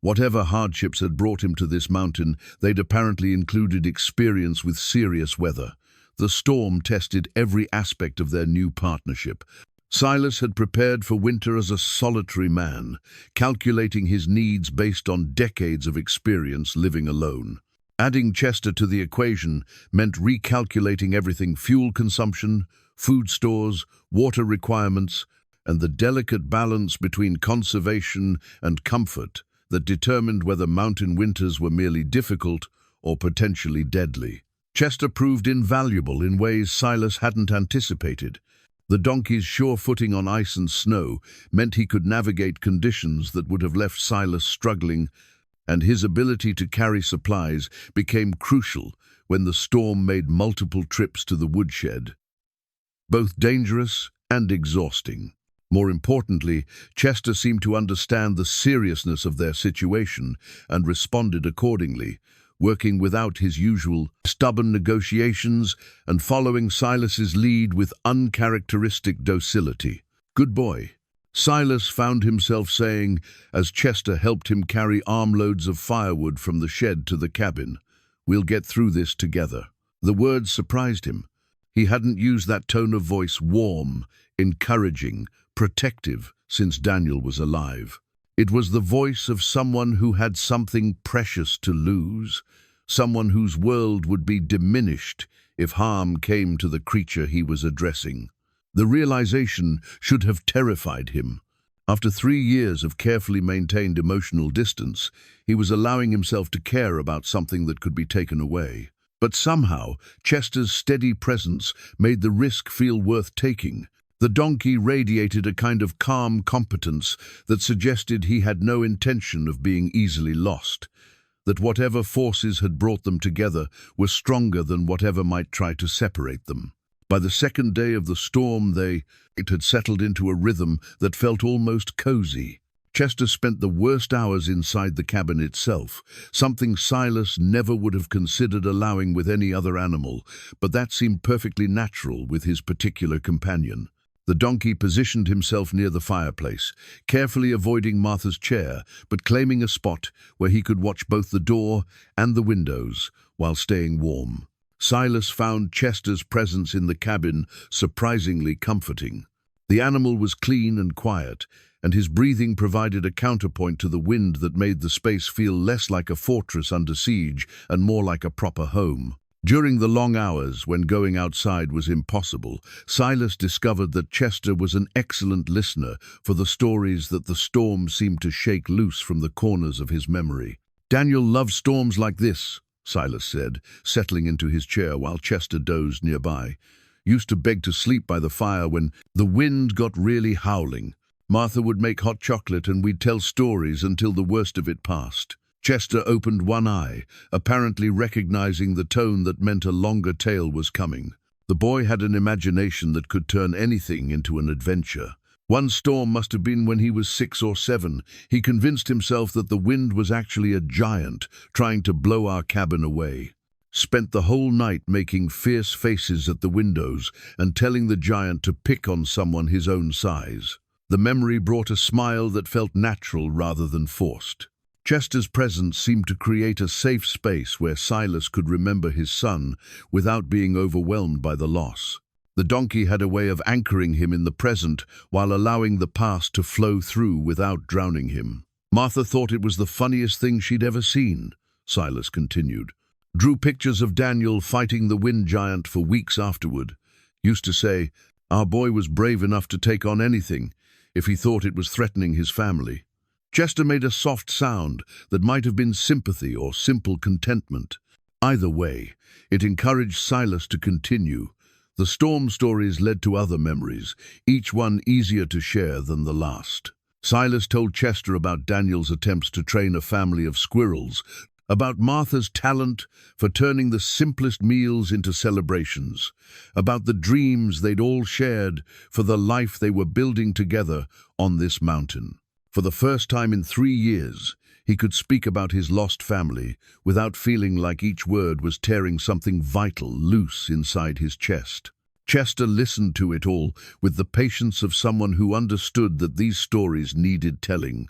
Whatever hardships had brought him to this mountain, they'd apparently included experience with serious weather. The storm tested every aspect of their new partnership. Silas had prepared for winter as a solitary man, calculating his needs based on decades of experience living alone. Adding Chester to the equation meant recalculating everything: fuel consumption, food stores, water requirements, and the delicate balance between conservation and comfort that determined whether mountain winters were merely difficult or potentially deadly. Chester proved invaluable in ways Silas hadn't anticipated. The donkey's sure footing on ice and snow meant he could navigate conditions that would have left Silas struggling, and his ability to carry supplies became crucial when the storm made multiple trips to the woodshed. Both dangerous and exhausting. More importantly, Chester seemed to understand the seriousness of their situation and responded accordingly, working without his usual stubborn negotiations and following Silas's lead with uncharacteristic docility. "Good boy," Silas found himself saying, as Chester helped him carry armloads of firewood from the shed to the cabin, "We'll get through this together." The words surprised him. He hadn't used that tone of voice, warm, encouraging, protective, since Daniel was alive. It was the voice of someone who had something precious to lose, someone whose world would be diminished if harm came to the creature he was addressing. The realization should have terrified him. After 3 years of carefully maintained emotional distance, he was allowing himself to care about something that could be taken away. But somehow, Chester's steady presence made the risk feel worth taking. The donkey radiated a kind of calm competence that suggested he had no intention of being easily lost, that whatever forces had brought them together were stronger than whatever might try to separate them. By the second day of the storm, it had settled into a rhythm that felt almost cozy. Chester spent the worst hours inside the cabin itself, something Silas never would have considered allowing with any other animal, but that seemed perfectly natural with his particular companion. The donkey positioned himself near the fireplace, carefully avoiding Martha's chair, but claiming a spot where he could watch both the door and the windows while staying warm. Silas found Chester's presence in the cabin surprisingly comforting. The animal was clean and quiet, and his breathing provided a counterpoint to the wind that made the space feel less like a fortress under siege and more like a proper home. During the long hours when going outside was impossible, Silas discovered that Chester was an excellent listener for the stories that the storm seemed to shake loose from the corners of his memory. "Daniel loved storms like this," Silas said, settling into his chair while Chester dozed nearby. "Used to beg to sleep by the fire when the wind got really howling. Martha would make hot chocolate and we'd tell stories until the worst of it passed." Chester opened one eye, apparently recognizing the tone that meant a longer tale was coming. The boy had an imagination that could turn anything into an adventure. One storm must have been when he was 6 or 7. He convinced himself that the wind was actually a giant trying to blow our cabin away. Spent the whole night making fierce faces at the windows and telling the giant to pick on someone his own size. The memory brought a smile that felt natural rather than forced. Chester's presence seemed to create a safe space where Silas could remember his son without being overwhelmed by the loss. The donkey had a way of anchoring him in the present while allowing the past to flow through without drowning him. "Martha thought it was the funniest thing she'd ever seen," Silas continued. "Drew pictures of Daniel fighting the wind giant for weeks afterward. Used to say, our boy was brave enough to take on anything if he thought it was threatening his family." Chester made a soft sound that might have been sympathy or simple contentment. Either way, it encouraged Silas to continue. The storm stories led to other memories, each one easier to share than the last. Silas told Chester about Daniel's attempts to train a family of squirrels, about Martha's talent for turning the simplest meals into celebrations, about the dreams they'd all shared for the life they were building together on this mountain. For the first time in 3 years, he could speak about his lost family without feeling like each word was tearing something vital loose inside his chest. Chester listened to it all with the patience of someone who understood that these stories needed telling,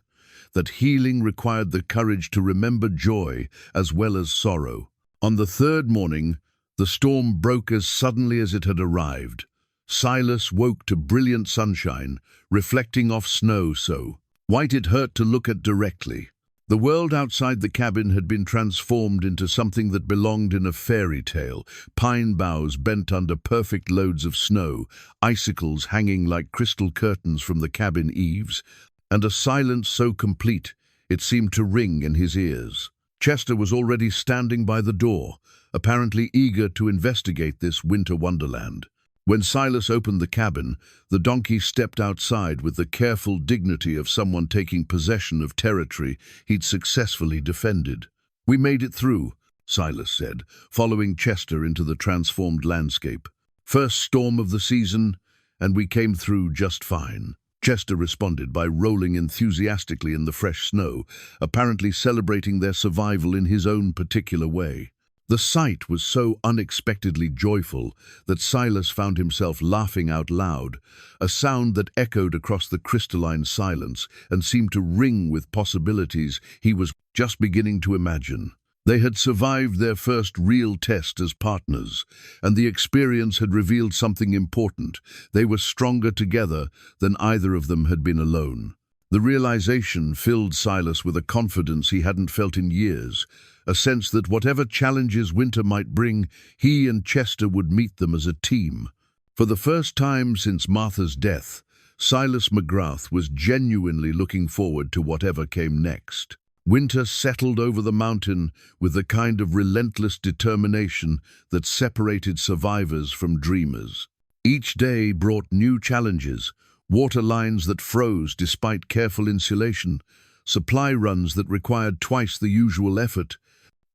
that healing required the courage to remember joy as well as sorrow. On the 3rd morning, the storm broke as suddenly as it had arrived. Silas woke to brilliant sunshine, reflecting off snow so white it hurt to look at directly. The world outside the cabin had been transformed into something that belonged in a fairy tale. Pine boughs bent under perfect loads of snow, icicles hanging like crystal curtains from the cabin eaves, and a silence so complete it seemed to ring in his ears. Chester was already standing by the door, apparently eager to investigate this winter wonderland. When Silas opened the cabin, the donkey stepped outside with the careful dignity of someone taking possession of territory he'd successfully defended. "We made it through," Silas said, following Chester into the transformed landscape. "First storm of the season, and we came through just fine." Chester responded by rolling enthusiastically in the fresh snow, apparently celebrating their survival in his own particular way. The sight was so unexpectedly joyful that Silas found himself laughing out loud, a sound that echoed across the crystalline silence and seemed to ring with possibilities he was just beginning to imagine. They had survived their first real test as partners, and the experience had revealed something important. They were stronger together than either of them had been alone. The realization filled Silas with a confidence he hadn't felt in years, a sense that whatever challenges winter might bring, he and Chester would meet them as a team. For the first time since Martha's death, Silas McGrath was genuinely looking forward to whatever came next. Winter settled over the mountain with the kind of relentless determination that separated survivors from dreamers. Each day brought new challenges: water lines that froze despite careful insulation, supply runs that required twice the usual effort,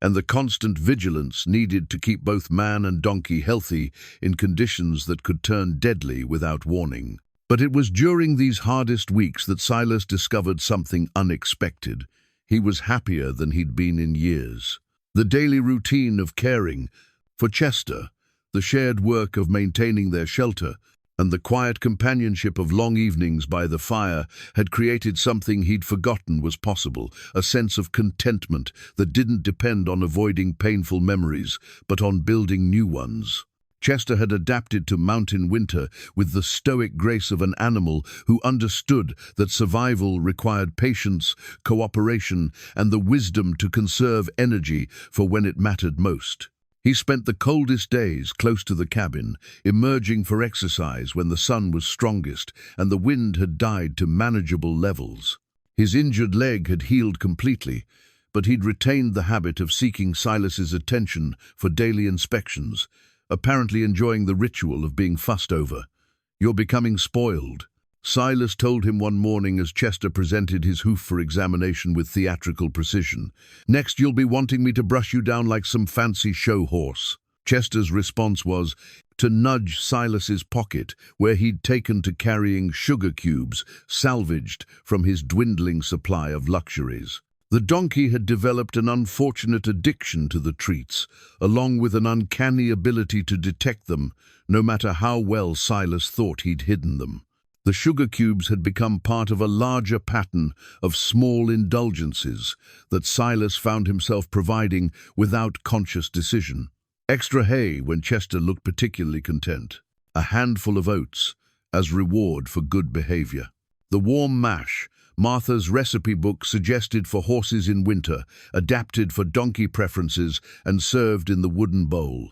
and the constant vigilance needed to keep both man and donkey healthy in conditions that could turn deadly without warning. But it was during these hardest weeks that Silas discovered something unexpected. He was happier than he'd been in years. The daily routine of caring for Chester, the shared work of maintaining their shelter, and the quiet companionship of long evenings by the fire had created something he'd forgotten was possible, a sense of contentment that didn't depend on avoiding painful memories, but on building new ones. Chester had adapted to mountain winter with the stoic grace of an animal who understood that survival required patience, cooperation, and the wisdom to conserve energy for when it mattered most. He spent the coldest days close to the cabin, emerging for exercise when the sun was strongest and the wind had died to manageable levels. His injured leg had healed completely, but he'd retained the habit of seeking Silas's attention for daily inspections, apparently enjoying the ritual of being fussed over. "You're becoming spoiled," Silas told him one morning as Chester presented his hoof for examination with theatrical precision. "Next you'll be wanting me to brush you down like some fancy show horse." Chester's response was to nudge Silas's pocket, where he'd taken to carrying sugar cubes salvaged from his dwindling supply of luxuries. The donkey had developed an unfortunate addiction to the treats, along with an uncanny ability to detect them, no matter how well Silas thought he'd hidden them. The sugar cubes had become part of a larger pattern of small indulgences that Silas found himself providing without conscious decision. Extra hay when Chester looked particularly content. A handful of oats as reward for good behavior. The warm mash Martha's recipe book suggested for horses in winter, adapted for donkey preferences and served in the wooden bowl.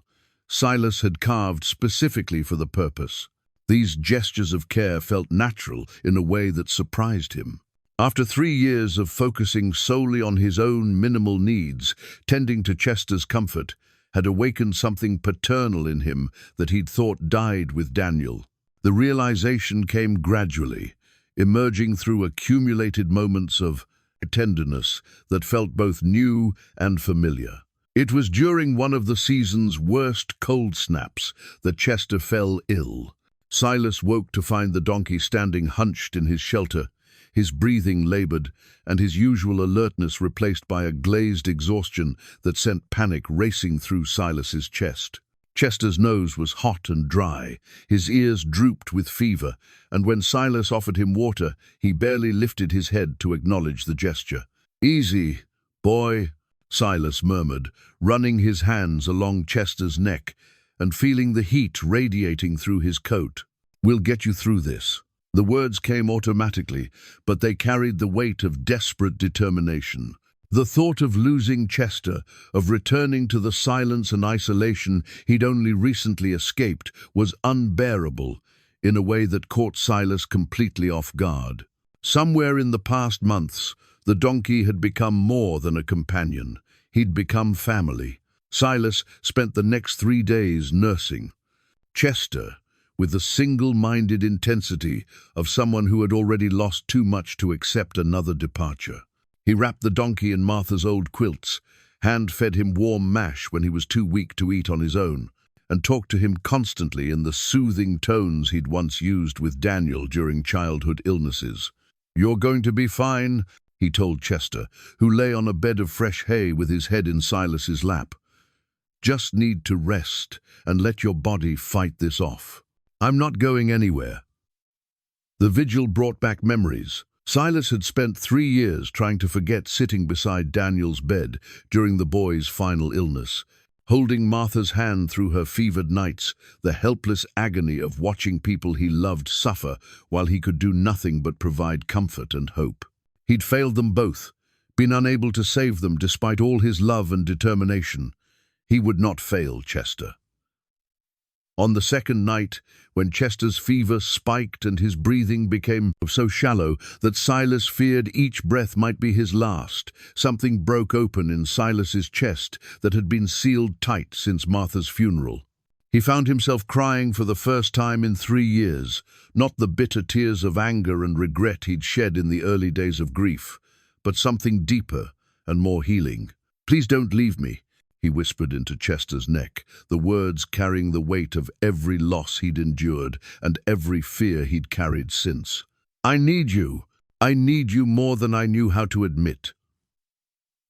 Silas had carved specifically for the purpose. These gestures of care felt natural in a way that surprised him. After 3 years of focusing solely on his own minimal needs, tending to Chester's comfort had awakened something paternal in him that he'd thought died with Daniel. The realization came gradually, emerging through accumulated moments of tenderness that felt both new and familiar. It was during one of the season's worst cold snaps that Chester fell ill. Silas woke to find the donkey standing hunched in his shelter, his breathing labored, and his usual alertness replaced by a glazed exhaustion that sent panic racing through Silas's chest. Chester's nose was hot and dry, his ears drooped with fever, and when Silas offered him water, he barely lifted his head to acknowledge the gesture. "Easy, boy," Silas murmured, running his hands along Chester's neck and feeling the heat radiating through his coat. "We'll get you through this." The words came automatically, but they carried the weight of desperate determination. The thought of losing Chester, of returning to the silence and isolation he'd only recently escaped, was unbearable in a way that caught Silas completely off guard. Somewhere in the past months, the donkey had become more than a companion. He'd become family. Silas spent the next 3 days nursing Chester with the single-minded intensity of someone who had already lost too much to accept another departure. He wrapped the donkey in Martha's old quilts, hand-fed him warm mash when he was too weak to eat on his own, and talked to him constantly in the soothing tones he'd once used with Daniel during childhood illnesses. "You're going to be fine," he told Chester, who lay on a bed of fresh hay with his head in Silas's lap. Just need to rest and let your body fight this off. I'm not going anywhere. The vigil brought back memories. Silas had spent 3 years trying to forget sitting beside Daniel's bed during the boy's final illness, holding Martha's hand through her fevered nights, the helpless agony of watching people he loved suffer while he could do nothing but provide comfort and hope. He'd failed them both, been unable to save them despite all his love and determination. He would not fail Chester. On the second night, when Chester's fever spiked and his breathing became so shallow that Silas feared each breath might be his last, something broke open in Silas's chest that had been sealed tight since Martha's funeral. He found himself crying for the first time in 3 years, not the bitter tears of anger and regret he'd shed in the early days of grief, but something deeper and more healing. "Please don't leave me," he whispered into Chester's neck, the words carrying the weight of every loss he'd endured and every fear he'd carried since. "I need you. I need you more than I knew how to admit."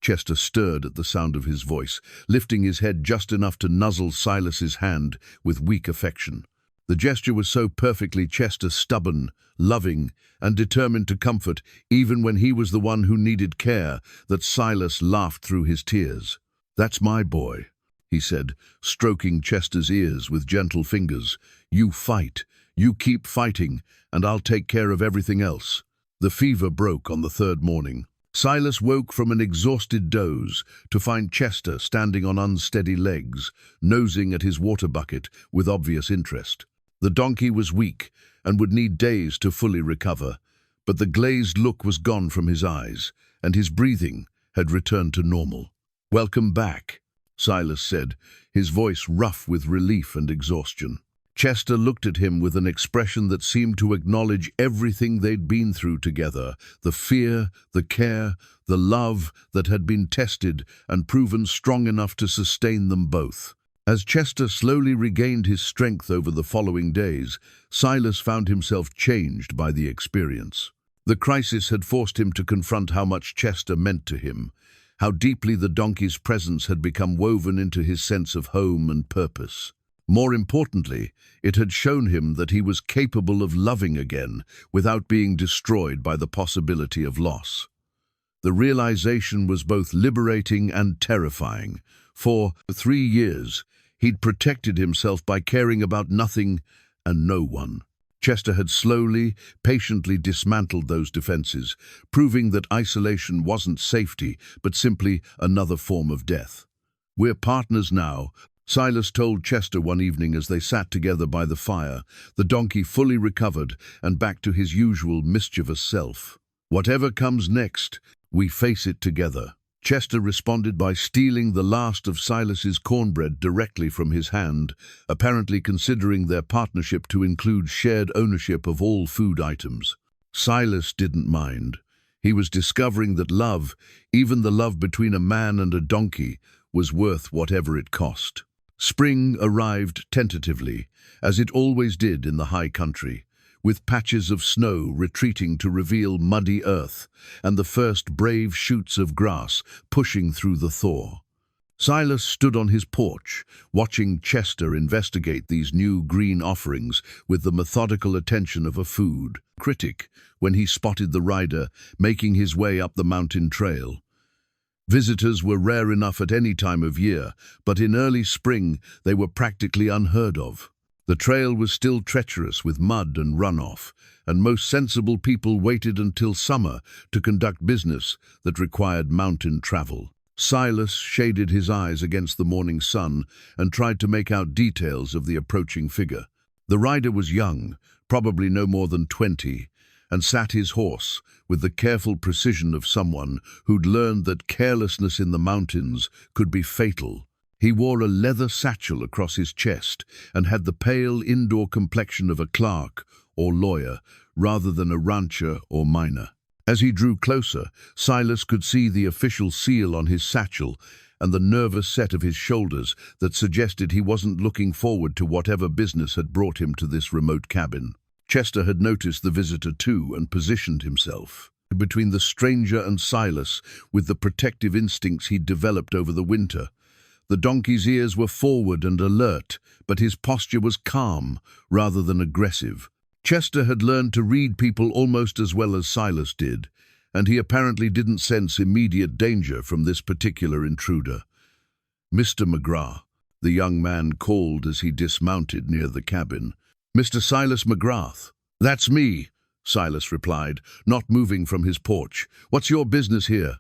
Chester stirred at the sound of his voice, lifting his head just enough to nuzzle Silas's hand with weak affection. The gesture was so perfectly Chester, stubborn, loving, and determined to comfort, even when he was the one who needed care, that Silas laughed through his tears. "That's my boy," he said, stroking Chester's ears with gentle fingers. "You fight, you keep fighting, and I'll take care of everything else." The fever broke on the 3rd morning. Silas woke from an exhausted doze to find Chester standing on unsteady legs, nosing at his water bucket with obvious interest. The donkey was weak and would need days to fully recover, but the glazed look was gone from his eyes, and his breathing had returned to normal. "Welcome back," Silas said, his voice rough with relief and exhaustion. Chester looked at him with an expression that seemed to acknowledge everything they'd been through together, the fear, the care, the love that had been tested and proven strong enough to sustain them both. As Chester slowly regained his strength over the following days, Silas found himself changed by the experience. The crisis had forced him to confront how much Chester meant to him, how deeply the donkey's presence had become woven into his sense of home and purpose. More importantly, it had shown him that he was capable of loving again without being destroyed by the possibility of loss. The realization was both liberating and terrifying. For 3 years, he'd protected himself by caring about nothing and no one. Chester had slowly, patiently dismantled those defenses, proving that isolation wasn't safety, but simply another form of death. "We're partners now," Silas told Chester one evening as they sat together by the fire, the donkey fully recovered and back to his usual mischievous self. "Whatever comes next, we face it together." Chester responded by stealing the last of Silas's cornbread directly from his hand, apparently considering their partnership to include shared ownership of all food items. Silas didn't mind. He was discovering that love, even the love between a man and a donkey, was worth whatever it cost. Spring arrived tentatively, as it always did in the high country, with patches of snow retreating to reveal muddy earth and the first brave shoots of grass pushing through the thaw. Silas stood on his porch, watching Chester investigate these new green offerings with the methodical attention of a food critic when he spotted the rider making his way up the mountain trail. Visitors were rare enough at any time of year, but in early spring they were practically unheard of. The trail was still treacherous with mud and runoff, and most sensible people waited until summer to conduct business that required mountain travel. Silas shaded his eyes against the morning sun and tried to make out details of the approaching figure. The rider was young, probably no more than 20, and sat his horse with the careful precision of someone who'd learned that carelessness in the mountains could be fatal. He wore a leather satchel across his chest and had the pale indoor complexion of a clerk or lawyer rather than a rancher or miner. As he drew closer, Silas could see the official seal on his satchel and the nervous set of his shoulders that suggested he wasn't looking forward to whatever business had brought him to this remote cabin. Chester had noticed the visitor too and positioned himself between the stranger and Silas with the protective instincts he'd developed over the winter. The donkey's ears were forward and alert, but his posture was calm rather than aggressive. Chester had learned to read people almost as well as Silas did, and he apparently didn't sense immediate danger from this particular intruder. "Mr. McGrath," the young man called as he dismounted near the cabin. "Mr. Silas McGrath." "That's me," Silas replied, not moving from his porch. "What's your business here?"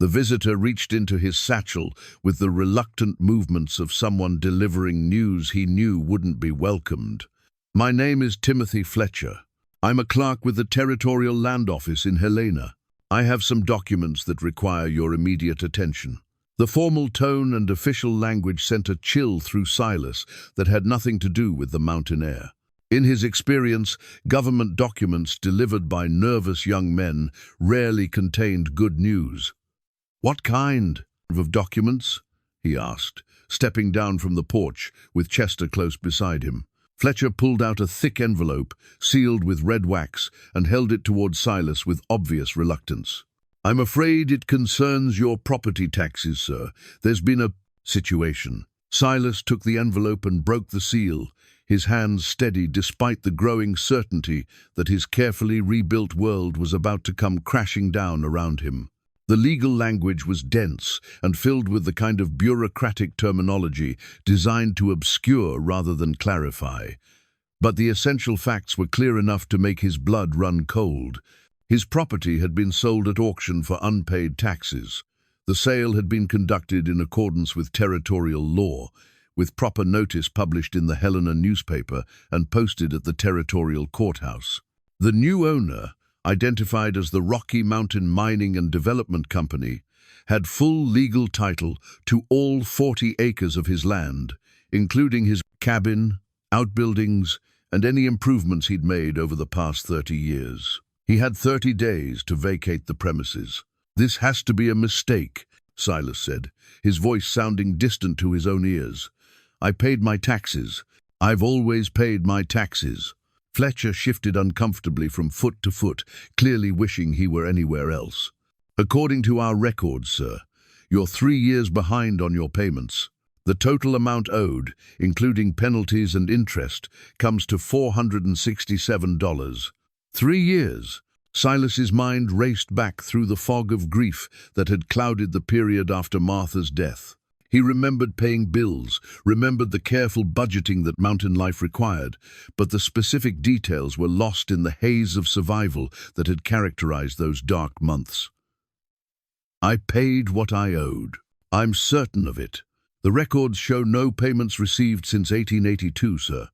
The visitor reached into his satchel with the reluctant movements of someone delivering news he knew wouldn't be welcomed. "My name is Timothy Fletcher. I'm a clerk with the Territorial Land Office in Helena. I have some documents that require your immediate attention." The formal tone and official language sent a chill through Silas that had nothing to do with the mountain air. In his experience, government documents delivered by nervous young men rarely contained good news. "What kind of documents?" he asked, stepping down from the porch with Chester close beside him. Fletcher pulled out a thick envelope, sealed with red wax, and held it toward Silas with obvious reluctance. "I'm afraid it concerns your property taxes, sir. There's been a situation." Silas took the envelope and broke the seal, his hands steady despite the growing certainty that his carefully rebuilt world was about to come crashing down around him. The legal language was dense and filled with the kind of bureaucratic terminology designed to obscure rather than clarify. But the essential facts were clear enough to make his blood run cold. His property had been sold at auction for unpaid taxes. The sale had been conducted in accordance with territorial law, with proper notice published in the Helena newspaper and posted at the territorial courthouse. The new owner, identified as the Rocky Mountain Mining and Development Company, had full legal title to all 40 acres of his land, including his cabin, outbuildings, and any improvements he'd made over the past 30 years. He had 30 days to vacate the premises. "This has to be a mistake," Silas said, his voice sounding distant to his own ears. "I paid my taxes. I've always paid my taxes." Fletcher shifted uncomfortably from foot to foot, clearly wishing he were anywhere else. "According to our records, sir, you're 3 years behind on your payments. The total amount owed, including penalties and interest, comes to $467. 3 years. Silas's mind raced back through the fog of grief that had clouded the period after Martha's death. He remembered paying bills, remembered the careful budgeting that mountain life required, but the specific details were lost in the haze of survival that had characterized those dark months. "I paid what I owed. I'm certain of it. The records show no payments received since 1882, sir.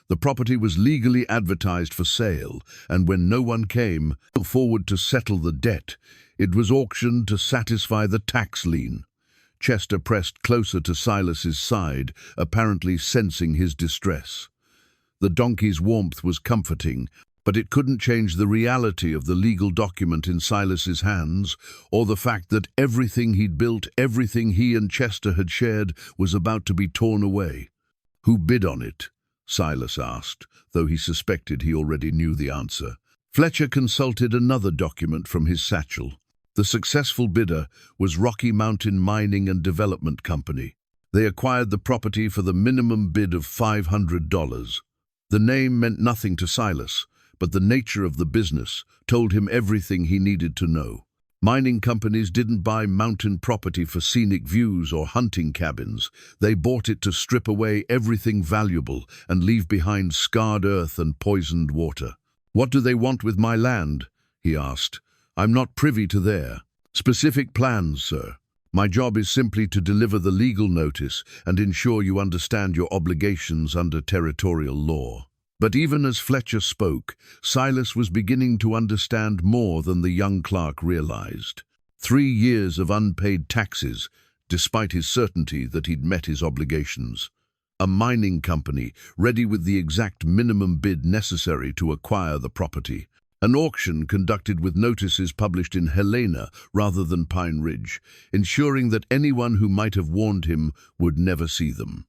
The property was legally advertised for sale, and when no one came forward to settle the debt, it was auctioned to satisfy the tax lien." Chester pressed closer to Silas's side, apparently sensing his distress. The donkey's warmth was comforting, but it couldn't change the reality of the legal document in Silas's hands, or the fact that everything he'd built, everything he and Chester had shared, was about to be torn away. "Who bid on it?" Silas asked, though he suspected he already knew the answer. Fletcher consulted another document from his satchel. The successful bidder was Rocky Mountain Mining and Development Company. They acquired the property for the minimum bid of $500. The name meant nothing to Silas, but the nature of the business told him everything he needed to know. Mining companies didn't buy mountain property for scenic views or hunting cabins. They bought it to strip away everything valuable and leave behind scarred earth and poisoned water. "What do they want with my land?" he asked. "I'm not privy to their specific plans, sir. My job is simply to deliver the legal notice and ensure you understand your obligations under territorial law." But even as Fletcher spoke, Silas was beginning to understand more than the young clerk realized. 3 years of unpaid taxes, despite his certainty that he'd met his obligations. A mining company ready with the exact minimum bid necessary to acquire the property. An auction conducted with notices published in Helena rather than Pine Ridge, ensuring that anyone who might have warned him would never see them.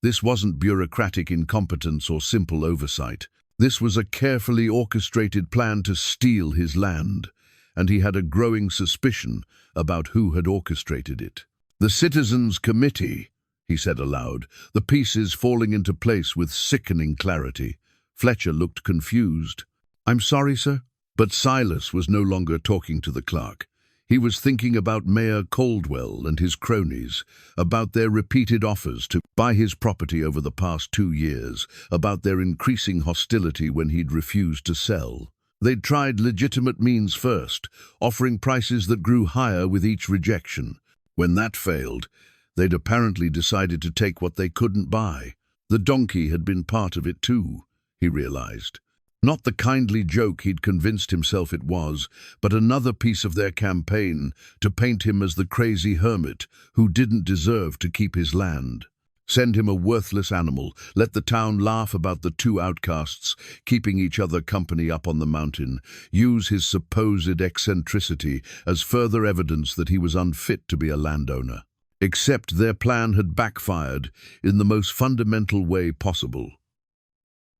This wasn't bureaucratic incompetence or simple oversight. This was a carefully orchestrated plan to steal his land, and he had a growing suspicion about who had orchestrated it. "The Citizens Committee," he said aloud, the pieces falling into place with sickening clarity. Fletcher looked confused. "I'm sorry, sir?" But Silas was no longer talking to the clerk. He was thinking about Mayor Caldwell and his cronies, about their repeated offers to buy his property over the past 2 years, about their increasing hostility when he'd refused to sell. They'd tried legitimate means first, offering prices that grew higher with each rejection. When that failed, they'd apparently decided to take what they couldn't buy. The donkey had been part of it too, he realized. Not the kindly joke he'd convinced himself it was, but another piece of their campaign to paint him as the crazy hermit who didn't deserve to keep his land. Send him a worthless animal, let the town laugh about the two outcasts, keeping each other company up on the mountain, use his supposed eccentricity as further evidence that he was unfit to be a landowner. Except their plan had backfired in the most fundamental way possible.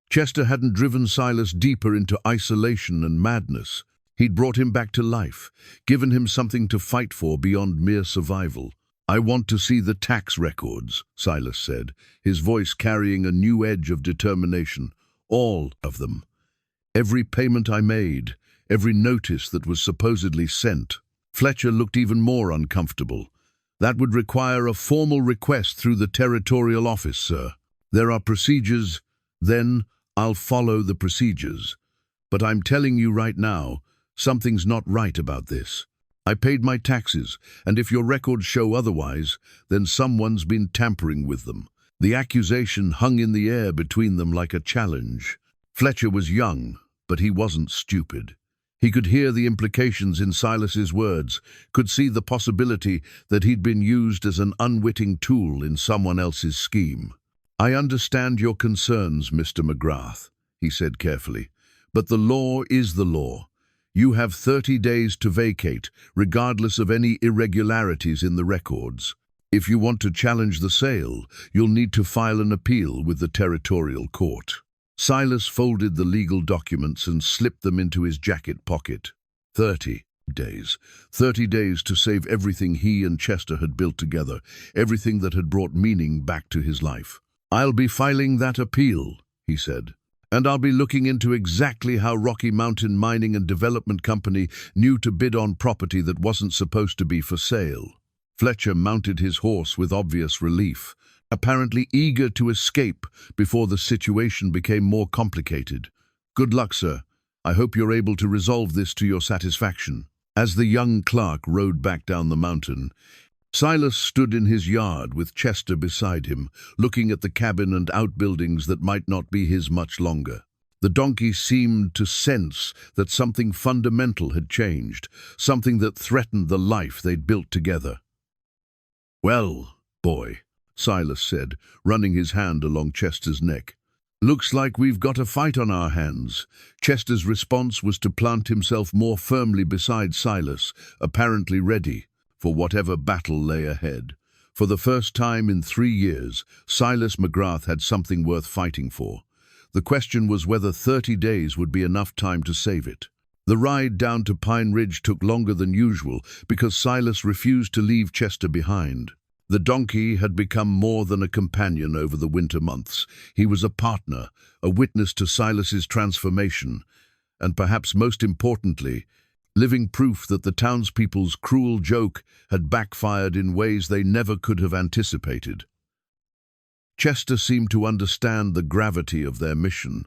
Chester hadn't driven Silas deeper into isolation and madness. He'd brought him back to life, given him something to fight for beyond mere survival. "I want to see the tax records," Silas said, his voice carrying a new edge of determination. "All of them. Every payment I made, every notice that was supposedly sent." Fletcher looked even more uncomfortable. "That would require a formal request through the territorial office, sir. There are procedures, then I'll follow the procedures. But I'm telling you right now, something's not right about this. I paid my taxes, and if your records show otherwise, then someone's been tampering with them." The accusation hung in the air between them like a challenge. Fletcher was young, but he wasn't stupid. He could hear the implications in Silas's words, could see the possibility that he'd been used as an unwitting tool in someone else's scheme. "I understand your concerns, Mr. McGrath," he said carefully, "but the law is the law. You have 30 days to vacate, regardless of any irregularities in the records. If you want to challenge the sale, you'll need to file an appeal with the territorial court." Silas folded the legal documents and slipped them into his jacket pocket. 30 days. 30 days to save everything he and Chester had built together, everything that had brought meaning back to his life. "I'll be filing that appeal," he said. "And I'll be looking into exactly how Rocky Mountain Mining and Development Company knew to bid on property that wasn't supposed to be for sale." Fletcher mounted his horse with obvious relief, apparently eager to escape before the situation became more complicated. "Good luck, sir. I hope you're able to resolve this to your satisfaction." As the young clerk rode back down the mountain, Silas stood in his yard with Chester beside him, looking at the cabin and outbuildings that might not be his much longer. The donkey seemed to sense that something fundamental had changed, something that threatened the life they'd built together. "Well, boy," Silas said, running his hand along Chester's neck. "Looks like we've got a fight on our hands." Chester's response was to plant himself more firmly beside Silas, apparently ready for whatever battle lay ahead. For the first time in 3 years, Silas McGrath had something worth fighting for. The question was whether 30 days would be enough time to save it. The ride down to Pine Ridge took longer than usual because Silas refused to leave Chester behind. The donkey had become more than a companion over the winter months. He was a partner, a witness to Silas's transformation, and perhaps most importantly, living proof that the townspeople's cruel joke had backfired in ways they never could have anticipated. Chester seemed to understand the gravity of their mission.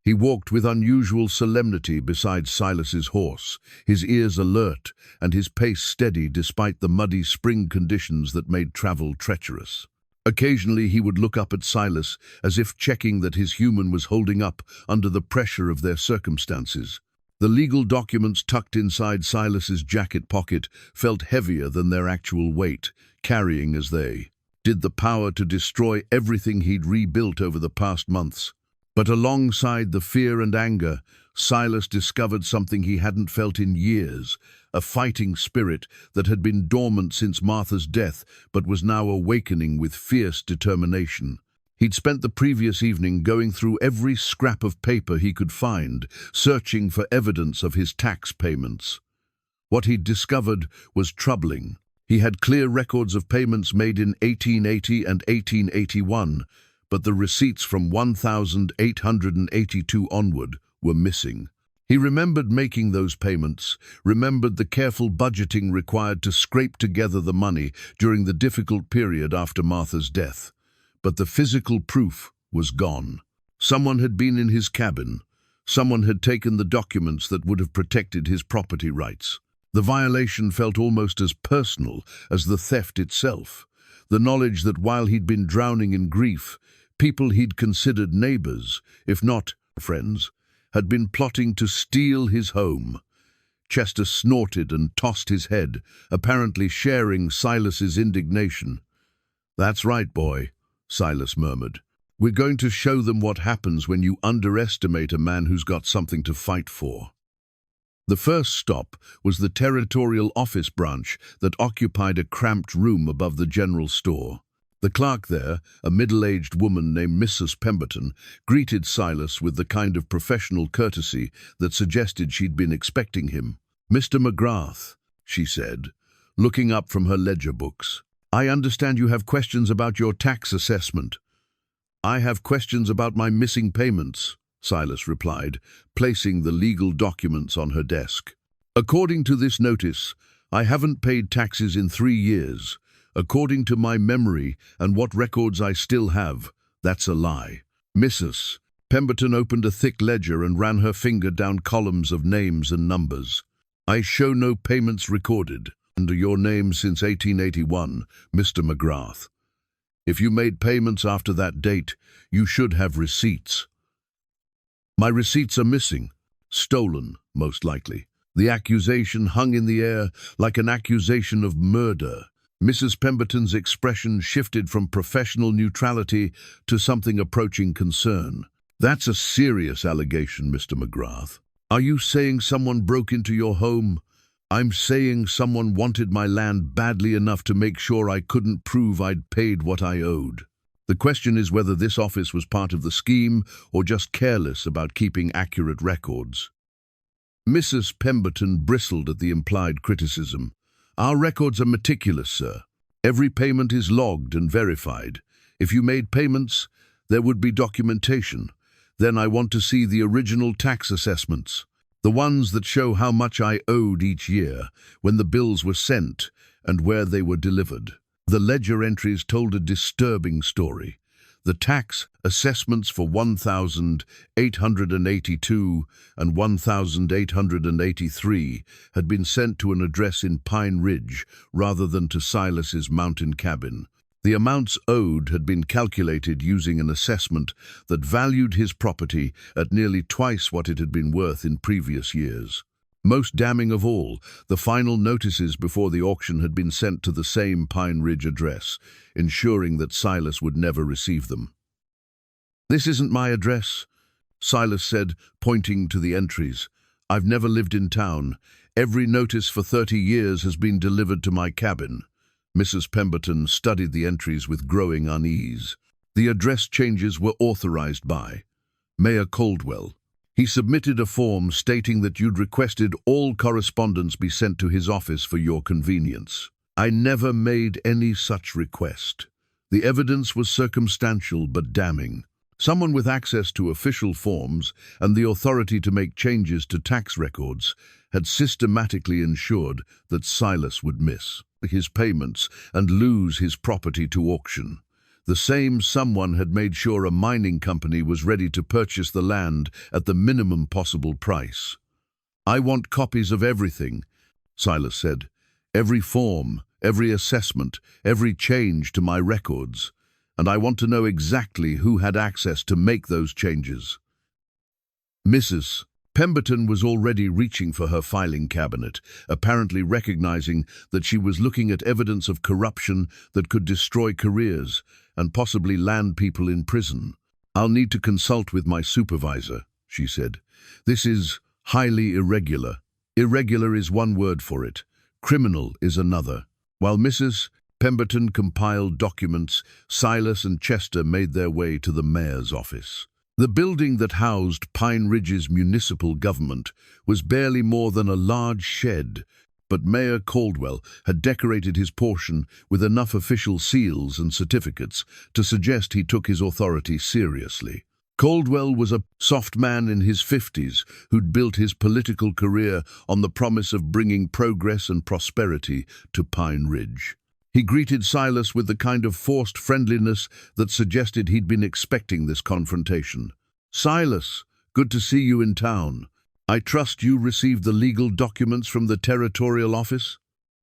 He walked with unusual solemnity beside Silas's horse, his ears alert and his pace steady despite the muddy spring conditions that made travel treacherous. Occasionally he would look up at Silas as if checking that his human was holding up under the pressure of their circumstances. The legal documents tucked inside Silas's jacket pocket felt heavier than their actual weight, carrying as they did the power to destroy everything he'd rebuilt over the past months. But alongside the fear and anger, Silas discovered something he hadn't felt in years, a fighting spirit that had been dormant since Martha's death but was now awakening with fierce determination. He'd spent the previous evening going through every scrap of paper he could find, searching for evidence of his tax payments. What he'd discovered was troubling. He had clear records of payments made in 1880 and 1881, but the receipts from 1882 onward were missing. He remembered making those payments, remembered the careful budgeting required to scrape together the money during the difficult period after Martha's death. But the physical proof was gone. Someone had been in his cabin. Someone had taken the documents that would have protected his property rights. The violation felt almost as personal as the theft itself. The knowledge that while he'd been drowning in grief, people he'd considered neighbors, if not friends, had been plotting to steal his home. Chester snorted and tossed his head, apparently sharing Silas's indignation. "That's right, boy," Silas murmured. "We're going to show them what happens when you underestimate a man who's got something to fight for." The first stop was the territorial office branch that occupied a cramped room above the general store. The clerk there, a middle-aged woman named Mrs. Pemberton, greeted Silas with the kind of professional courtesy that suggested she'd been expecting him. "Mr. McGrath," she said, looking up from her ledger books. "I understand you have questions about your tax assessment." "I have questions about my missing payments," Silas replied, placing the legal documents on her desk. "According to this notice, I haven't paid taxes in 3 years. According to my memory and what records I still have, that's a lie." Mrs. Pemberton opened a thick ledger and ran her finger down columns of names and numbers. "I show no payments recorded under your name since 1881, Mr. McGrath. If you made payments after that date, you should have receipts." "My receipts are missing. Stolen, most likely." The accusation hung in the air like an accusation of murder. Mrs. Pemberton's expression shifted from professional neutrality to something approaching concern. "That's a serious allegation, Mr. McGrath. Are you saying someone broke into your home?" "I'm saying someone wanted my land badly enough to make sure I couldn't prove I'd paid what I owed. The question is whether this office was part of the scheme or just careless about keeping accurate records." Mrs. Pemberton bristled at the implied criticism. "Our records are meticulous, sir. Every payment is logged and verified. If you made payments, there would be documentation. Then I want to see the original tax assessments, the ones that show how much I owed each year, when the bills were sent, and where they were delivered." The ledger entries told a disturbing story. The tax assessments for 1882 and 1883 had been sent to an address in Pine Ridge rather than to Silas's mountain cabin. The amounts owed had been calculated using an assessment that valued his property at nearly twice what it had been worth in previous years. Most damning of all, the final notices before the auction had been sent to the same Pine Ridge address, ensuring that Silas would never receive them. "This isn't my address," Silas said, pointing to the entries. "I've never lived in town. Every notice for 30 years has been delivered to my cabin." Mrs. Pemberton studied the entries with growing unease. The address changes were authorized by Mayor Caldwell. He submitted a form stating that you'd requested all correspondence be sent to his office for your convenience. "I never made any such request." The evidence was circumstantial but damning. Someone with access to official forms and the authority to make changes to tax records had systematically ensured that Silas would miss his payments and lose his property to auction. The same someone had made sure a mining company was ready to purchase the land at the minimum possible price. "I want copies of everything," Silas said. "Every form, every assessment, every change to my records. And I want to know exactly who had access to make those changes." Mrs. Pemberton was already reaching for her filing cabinet, apparently recognizing that she was looking at evidence of corruption that could destroy careers and possibly land people in prison. "I'll need to consult with my supervisor," she said. "This is highly irregular. Irregular is one word for it. Criminal is another." While Mrs. Pemberton compiled documents, Silas and Chester made their way to the mayor's office. The building that housed Pine Ridge's municipal government was barely more than a large shed but Mayor Caldwell had decorated his portion with enough official seals and certificates to suggest he took his authority seriously. Caldwell was a soft man in his 50s who'd built his political career on the promise of bringing progress and prosperity to Pine Ridge. He greeted Silas with the kind of forced friendliness that suggested he'd been expecting this confrontation. "Silas, good to see you in town. I trust you received the legal documents from the territorial office?"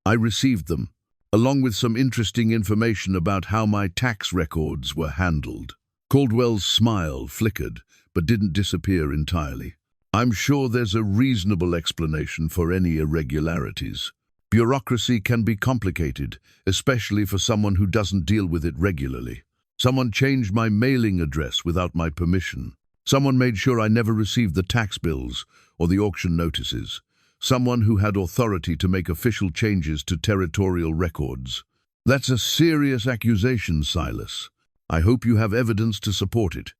"I received them, along with some interesting information about how my tax records were handled." Caldwell's smile flickered, but didn't disappear entirely. "I'm sure there's a reasonable explanation for any irregularities. Bureaucracy can be complicated, especially for someone who doesn't deal with it regularly. Someone changed my mailing address without my permission. Someone made sure I never received the tax bills or the auction notices. Someone who had authority to make official changes to territorial records. That's a serious accusation, Silas. I hope you have evidence to support it."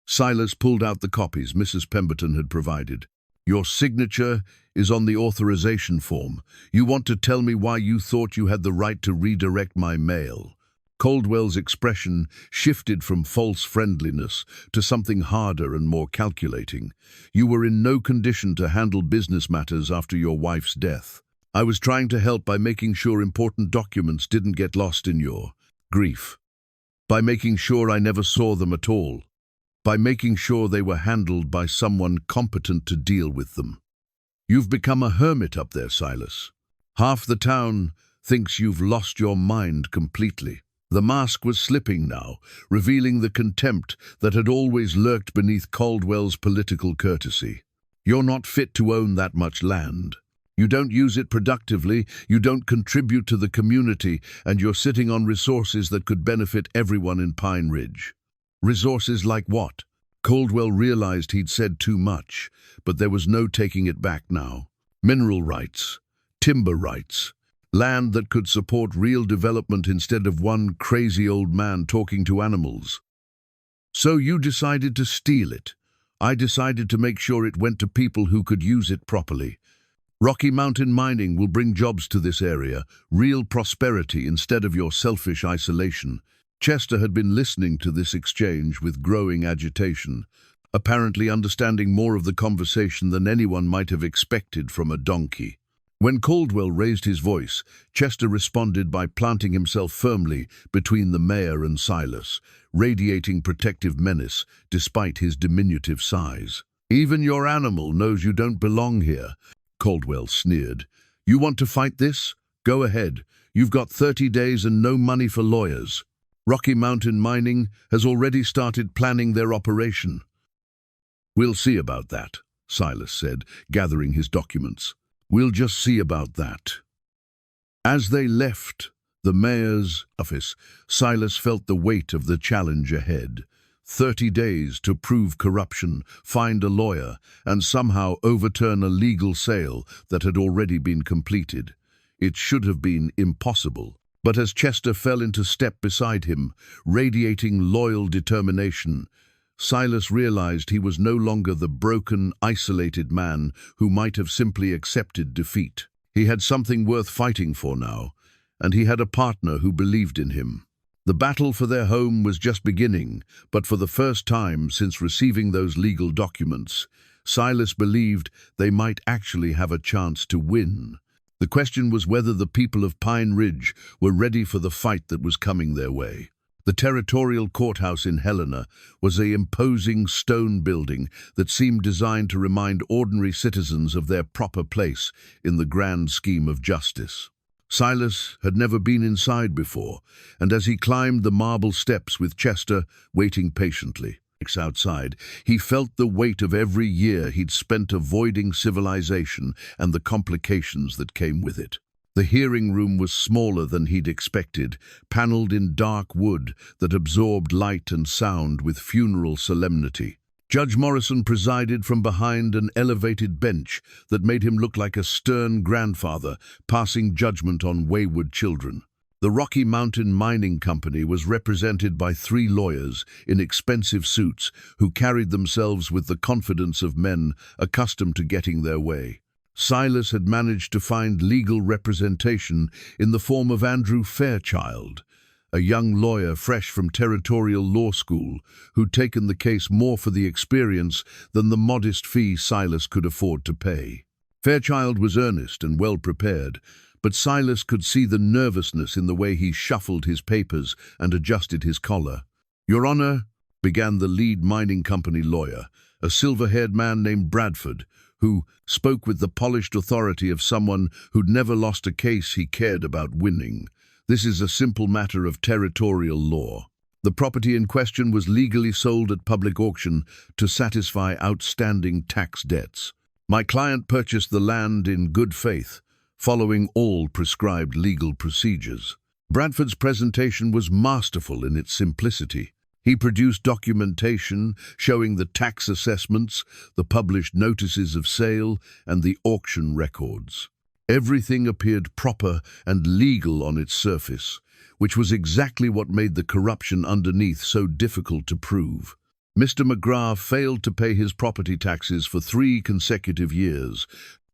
Silas pulled out the copies Mrs. Pemberton had provided. "Your signature is on the authorization form. You want to tell me why you thought you had the right to redirect my mail?" Caldwell's expression shifted from false friendliness to something harder and more calculating. "You were in no condition to handle business matters after your wife's death. I was trying to help by making sure important documents didn't get lost in your grief. By making sure I never saw them at all. By making sure they were handled by someone competent to deal with them. You've become a hermit up there, Silas. Half the town thinks you've lost your mind completely." The mask was slipping now, revealing the contempt that had always lurked beneath Caldwell's political courtesy. "You're not fit to own that much land. You don't use it productively, you don't contribute to the community, and you're sitting on resources that could benefit everyone in Pine Ridge." Resources like what? Caldwell realized he'd said too much, but there was no taking it back now. Mineral rights, timber rights, land that could support real development instead of one crazy old man talking to animals. "So you decided to steal it. I decided to make sure it went to people who could use it properly. Rocky Mountain mining will bring jobs to this area, real prosperity instead of your selfish isolation." Chester had been listening to this exchange with growing agitation, apparently understanding more of the conversation than anyone might have expected from a donkey. When Caldwell raised his voice, Chester responded by planting himself firmly between the mayor and Silas, radiating protective menace despite his diminutive size. "Even your animal knows you don't belong here," Caldwell sneered. "You want to fight this? Go ahead. You've got 30 days and no money for lawyers. Rocky Mountain Mining has already started planning their operation." "We'll see about that," Silas said, gathering his documents. "We'll just see about that." As they left the mayor's office, Silas felt the weight of the challenge ahead. 30 days to prove corruption, find a lawyer, and somehow overturn a legal sale that had already been completed. It should have been impossible. But as Chester fell into step beside him, radiating loyal determination, Silas realized he was no longer the broken, isolated man who might have simply accepted defeat. He had something worth fighting for now, and he had a partner who believed in him. The battle for their home was just beginning, but for the first time since receiving those legal documents, Silas believed they might actually have a chance to win. The question was whether the people of Pine Ridge were ready for the fight that was coming their way. The territorial courthouse in Helena was an imposing stone building that seemed designed to remind ordinary citizens of their proper place in the grand scheme of justice. Silas had never been inside before, and as he climbed the marble steps with Chester waiting patiently outside, he felt the weight of every year he'd spent avoiding civilization and the complications that came with it. The hearing room was smaller than he'd expected, paneled in dark wood that absorbed light and sound with funeral solemnity. Judge Morrison presided from behind an elevated bench that made him look like a stern grandfather passing judgment on wayward children. The Rocky Mountain Mining Company was represented by 3 lawyers in expensive suits who carried themselves with the confidence of men accustomed to getting their way. Silas had managed to find legal representation in the form of Andrew Fairchild, a young lawyer fresh from territorial law school who'd taken the case more for the experience than the modest fee Silas could afford to pay. Fairchild was earnest and well prepared, but Silas could see the nervousness in the way he shuffled his papers and adjusted his collar. "Your Honor," began the lead mining company lawyer, a silver-haired man named Bradford, who spoke with the polished authority of someone who'd never lost a case he cared about winning. "This is a simple matter of territorial law. The property in question was legally sold at public auction to satisfy outstanding tax debts. My client purchased the land in good faith, following all prescribed legal procedures." Bradford's presentation was masterful in its simplicity. He produced documentation showing the tax assessments, the published notices of sale, and the auction records. Everything appeared proper and legal on its surface, which was exactly what made the corruption underneath so difficult to prove. "Mr. McGrath failed to pay his property taxes for 3 consecutive years,"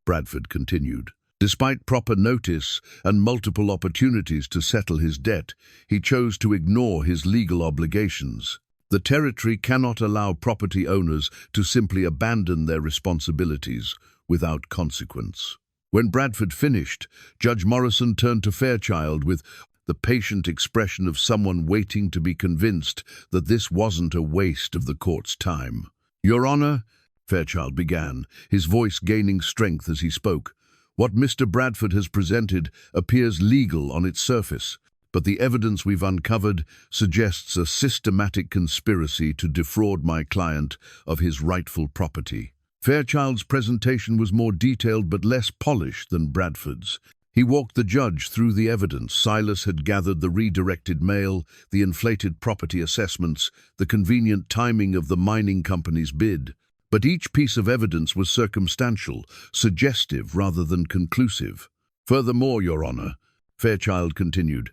Bradford continued. "Despite proper notice and multiple opportunities to settle his debt, he chose to ignore his legal obligations. The territory cannot allow property owners to simply abandon their responsibilities without consequence." When Bradford finished, Judge Morrison turned to Fairchild with the patient expression of someone waiting to be convinced that this wasn't a waste of the court's time. "Your Honor," Fairchild began, his voice gaining strength as he spoke, "what Mr. Bradford has presented appears legal on its surface, but the evidence we've uncovered suggests a systematic conspiracy to defraud my client of his rightful property." Fairchild's presentation was more detailed but less polished than Bradford's. He walked the judge through the evidence. Silas had gathered the redirected mail, the inflated property assessments, the convenient timing of the mining company's bid. But each piece of evidence was circumstantial, suggestive rather than conclusive. "Furthermore, Your Honor," Fairchild continued,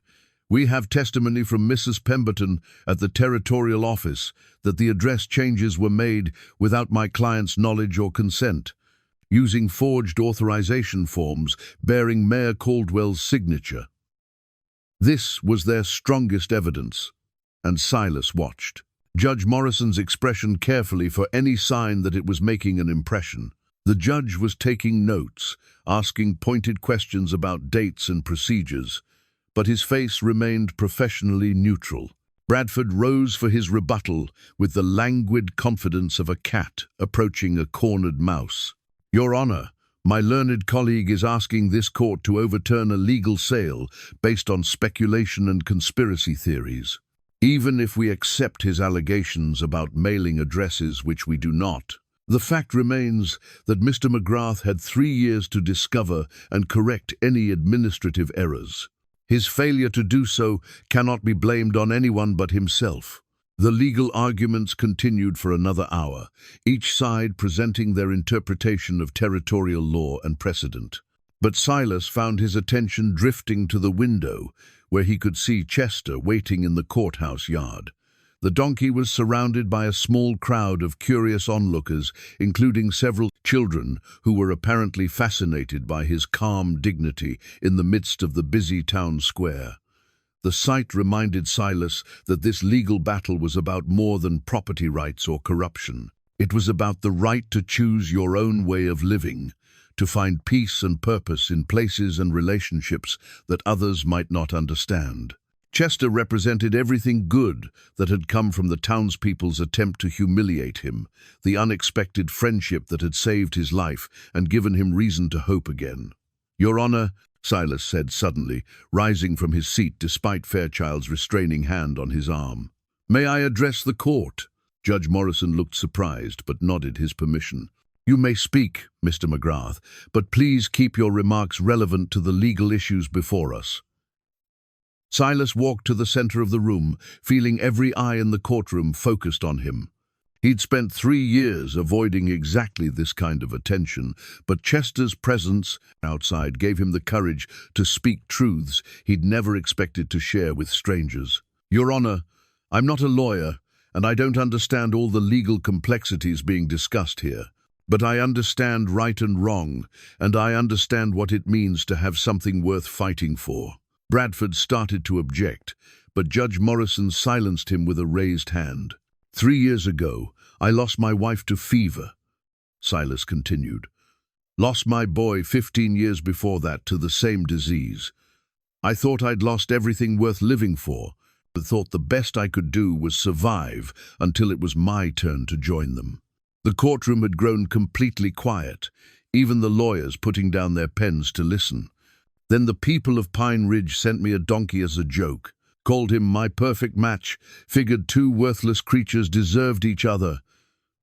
"we have testimony from Mrs. Pemberton at the territorial office that the address changes were made without my client's knowledge or consent, using forged authorization forms bearing Mayor Caldwell's signature. This was their strongest evidence, and Silas watched. Judge Morrison's expression carefully for any sign that it was making an impression. The judge was taking notes, asking pointed questions about dates and procedures, but his face remained professionally neutral. Bradford rose for his rebuttal with the languid confidence of a cat approaching a cornered mouse. "Your Honor, my learned colleague is asking this court to overturn a legal sale based on speculation and conspiracy theories. Even if we accept his allegations about mailing addresses, which we do not, the fact remains that Mr. McGrath had 3 years to discover and correct any administrative errors. His failure to do so cannot be blamed on anyone but himself." The legal arguments continued for another hour, each side presenting their interpretation of territorial law and precedent. But Silas found his attention drifting to the window, where he could see Chester waiting in the courthouse yard. The donkey was surrounded by a small crowd of curious onlookers, including several children who were apparently fascinated by his calm dignity in the midst of the busy town square. The sight reminded Silas that this legal battle was about more than property rights or corruption. It was about the right to choose your own way of living, to find peace and purpose in places and relationships that others might not understand. Chester represented everything good that had come from the townspeople's attempt to humiliate him, the unexpected friendship that had saved his life and given him reason to hope again. "Your Honor," Silas said suddenly, rising from his seat despite Fairchild's restraining hand on his arm. "May I address the court?" Judge Morrison looked surprised but nodded his permission. "You may speak, Mr. McGrath, but please keep your remarks relevant to the legal issues before us." Silas walked to the center of the room, feeling every eye in the courtroom focused on him. He'd spent 3 years avoiding exactly this kind of attention, but Chester's presence outside gave him the courage to speak truths he'd never expected to share with strangers. "Your Honor, I'm not a lawyer, and I don't understand all the legal complexities being discussed here. But I understand right and wrong, and I understand what it means to have something worth fighting for." Bradford started to object, but Judge Morrison silenced him with a raised hand. "3 years ago, I lost my wife to fever," Silas continued. "Lost my boy 15 years before that to the same disease. I thought I'd lost everything worth living for, but thought the best I could do was survive until it was my turn to join them." The courtroom had grown completely quiet, even the lawyers putting down their pens to listen. Then the people of Pine Ridge sent me a donkey as a joke, called him my perfect match, figured 2 worthless creatures deserved each other.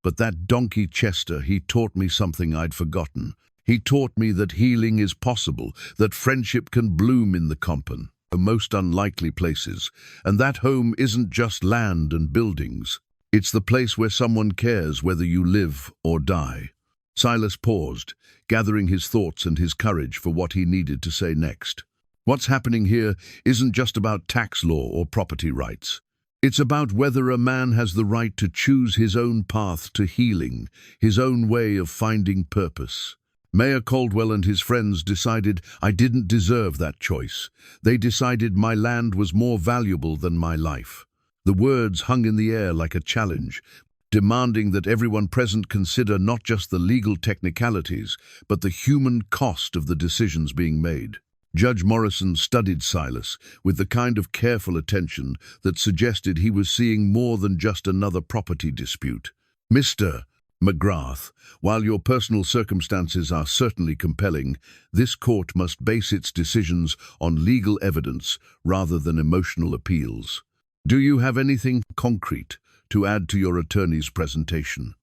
But that donkey Chester, he taught me something I'd forgotten. He taught me that healing is possible, that friendship can bloom in the Compton, the most unlikely places, and that home isn't just land and buildings. It's the place where someone cares whether you live or die. Silas paused, gathering his thoughts and his courage for what he needed to say next. What's happening here isn't just about tax law or property rights. It's about whether a man has the right to choose his own path to healing, his own way of finding purpose. Mayor Caldwell and his friends decided I didn't deserve that choice. They decided my land was more valuable than my life. The words hung in the air like a challenge, demanding that everyone present consider not just the legal technicalities, but the human cost of the decisions being made. Judge Morrison studied Silas with the kind of careful attention that suggested he was seeing more than just another property dispute. "Mr. McGrath, while your personal circumstances are certainly compelling, this court must base its decisions on legal evidence rather than emotional appeals. Do you have anything concrete to add to your attorney's presentation?"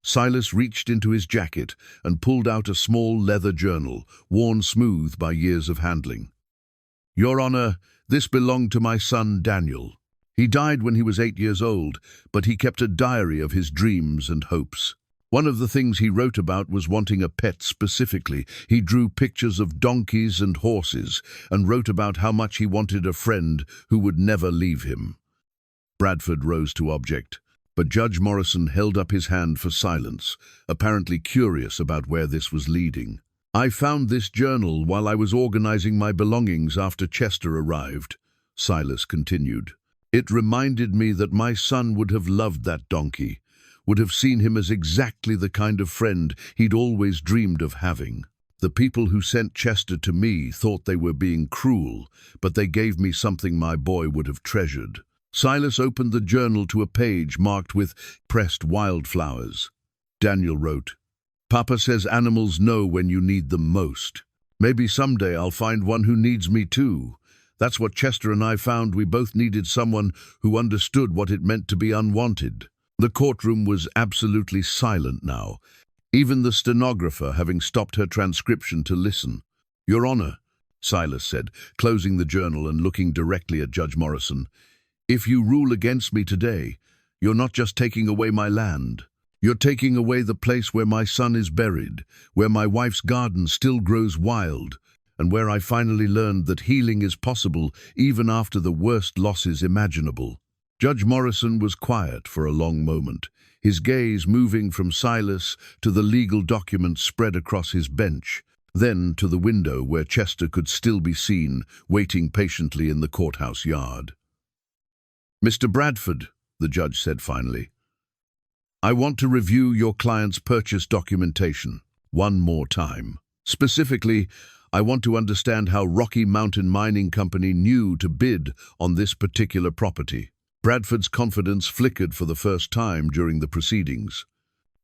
Silas reached into his jacket and pulled out a small leather journal, worn smooth by years of handling. "Your Honor, this belonged to my son Daniel. He died when he was 8 years old, but he kept a diary of his dreams and hopes. One of the things he wrote about was wanting a pet specifically. He drew pictures of donkeys and horses and wrote about how much he wanted a friend who would never leave him." Bradford rose to object, but Judge Morrison held up his hand for silence, apparently curious about where this was leading. "I found this journal while I was organizing my belongings after Chester arrived," Silas continued. "It reminded me that my son would have loved that donkey, would have seen him as exactly the kind of friend he'd always dreamed of having. The people who sent Chester to me thought they were being cruel, but they gave me something my boy would have treasured." Silas opened the journal to a page marked with pressed wildflowers. Daniel wrote, "Papa says animals know when you need them most. Maybe someday I'll find one who needs me too. That's what Chester and I found. We both needed someone who understood what it meant to be unwanted." The courtroom was absolutely silent now, even the stenographer having stopped her transcription to listen. "Your Honor," Silas said, closing the journal and looking directly at Judge Morrison, "if you rule against me today, you're not just taking away my land. You're taking away the place where my son is buried, where my wife's garden still grows wild, and where I finally learned that healing is possible even after the worst losses imaginable." Judge Morrison was quiet for a long moment, his gaze moving from Silas to the legal documents spread across his bench, then to the window where Chester could still be seen, waiting patiently in the courthouse yard. "Mr. Bradford," the judge said finally, "I want to review your client's purchase documentation one more time. Specifically, I want to understand how Rocky Mountain Mining Company knew to bid on this particular property." Bradford's confidence flickered for the first time during the proceedings.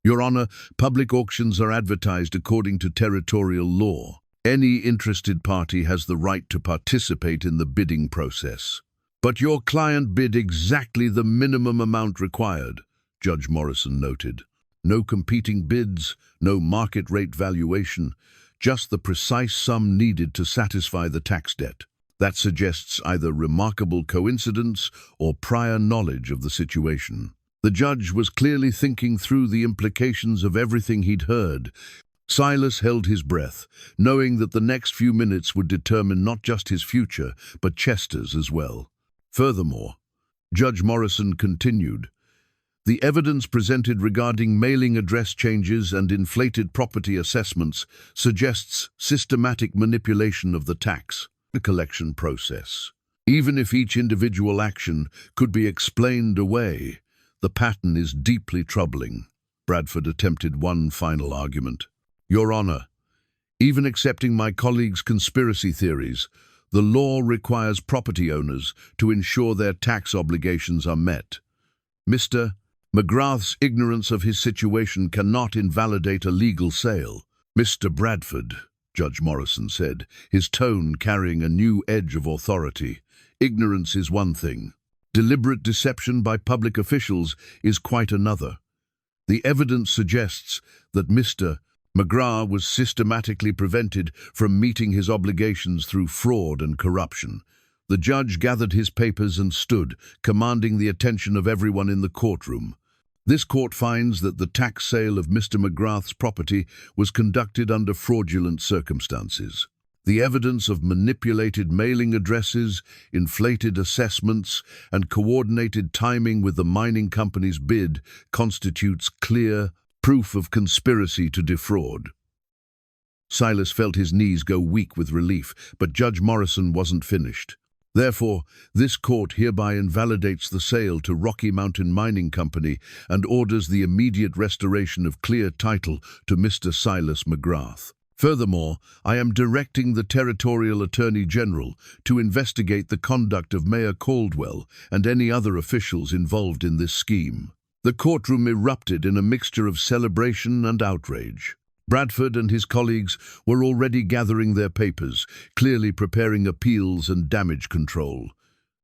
"Your Honor, public auctions are advertised according to territorial law. Any interested party has the right to participate in the bidding process. But your client bid exactly the minimum amount required," Judge Morrison noted. "No competing bids, no market rate valuation, just the precise sum needed to satisfy the tax debt. That suggests either remarkable coincidence or prior knowledge of the situation." The judge was clearly thinking through the implications of everything he'd heard. Silas held his breath, knowing that the next few minutes would determine not just his future, but Chester's as well. Furthermore, Judge Morrison continued, The evidence presented regarding mailing address changes and inflated property assessments suggests systematic manipulation of the tax collection process. Even if each individual action could be explained away, the pattern is deeply troubling. Bradford attempted one final argument. Your Honor, even accepting my colleague's conspiracy theories, the law requires property owners to ensure their tax obligations are met. Mr. McGrath's ignorance of his situation cannot invalidate a legal sale. Mr. Bradford, Judge Morrison said, his tone carrying a new edge of authority. Ignorance is one thing. Deliberate deception by public officials is quite another. The evidence suggests that Mr. McGrath was systematically prevented from meeting his obligations through fraud and corruption. The judge gathered his papers and stood, commanding the attention of everyone in the courtroom. This court finds that the tax sale of Mr. McGrath's property was conducted under fraudulent circumstances. The evidence of manipulated mailing addresses, inflated assessments, and coordinated timing with the mining company's bid constitutes clear proof of conspiracy to defraud. Silas felt his knees go weak with relief, but Judge Morrison wasn't finished. Therefore, this court hereby invalidates the sale to Rocky Mountain Mining Company and orders the immediate restoration of clear title to Mr. Silas McGrath. Furthermore, I am directing the Territorial Attorney General to investigate the conduct of Mayor Caldwell and any other officials involved in this scheme. The courtroom erupted in a mixture of celebration and outrage. Bradford and his colleagues were already gathering their papers, clearly preparing appeals and damage control.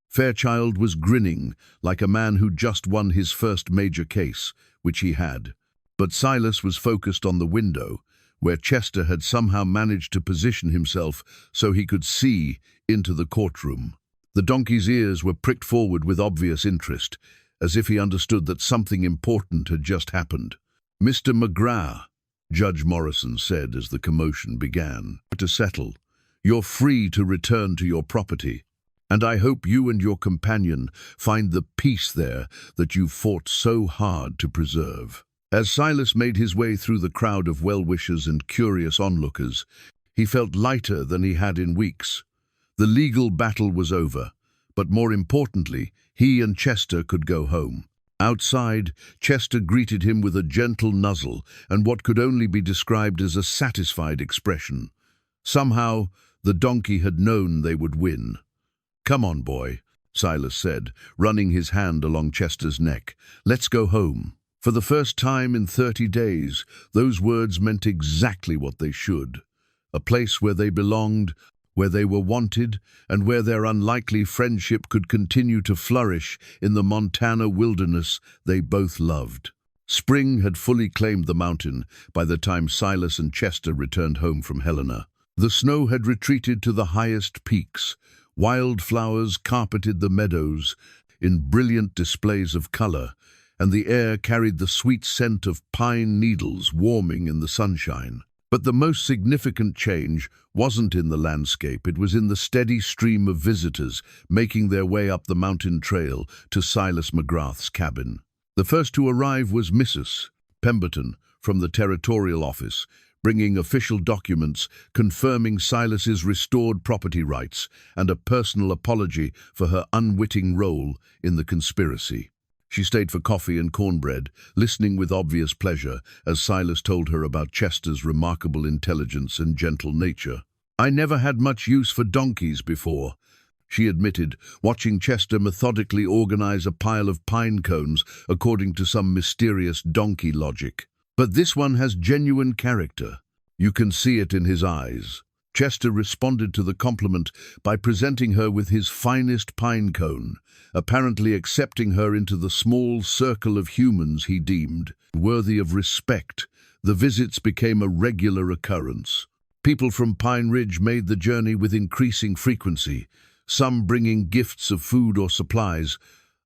Fairchild was grinning like a man who just won his first major case, which he had. But Silas was focused on the window, where Chester had somehow managed to position himself so he could see into the courtroom. The donkey's ears were pricked forward with obvious interest, as if he understood that something important had just happened. Mr. McGrath, Judge Morrison said as the commotion began, to settle. You're free to return to your property, and I hope you and your companion find the peace there that you fought so hard to preserve. As Silas made his way through the crowd of well-wishers and curious onlookers, he felt lighter than he had in weeks. The legal battle was over, but more importantly, he and Chester could go home. Outside, Chester greeted him with a gentle nuzzle and what could only be described as a satisfied expression. Somehow, the donkey had known they would win. "Come on, boy," Silas said, running his hand along Chester's neck. "Let's go home." For the first time in 30 days, those words meant exactly what they should. A place where they belonged, where they were wanted, and where their unlikely friendship could continue to flourish in the Montana wilderness they both loved. Spring had fully claimed the mountain by the time Silas and Chester returned home from Helena. The snow had retreated to the highest peaks. Wildflowers carpeted the meadows in brilliant displays of color, and the air carried the sweet scent of pine needles warming in the sunshine. But the most significant change wasn't in the landscape, it was in the steady stream of visitors making their way up the mountain trail to Silas McGrath's cabin. The first to arrive was Mrs. Pemberton from the Territorial Office, bringing official documents confirming Silas's restored property rights and a personal apology for her unwitting role in the conspiracy. She stayed for coffee and cornbread, listening with obvious pleasure as Silas told her about Chester's remarkable intelligence and gentle nature. "I never had much use for donkeys before," she admitted, watching Chester methodically organize a pile of pine cones according to some mysterious donkey logic. "But this one has genuine character. You can see it in his eyes." Chester responded to the compliment by presenting her with his finest pine cone, apparently accepting her into the small circle of humans he deemed worthy of respect. The visits became a regular occurrence. People from Pine Ridge made the journey with increasing frequency, some bringing gifts of food or supplies,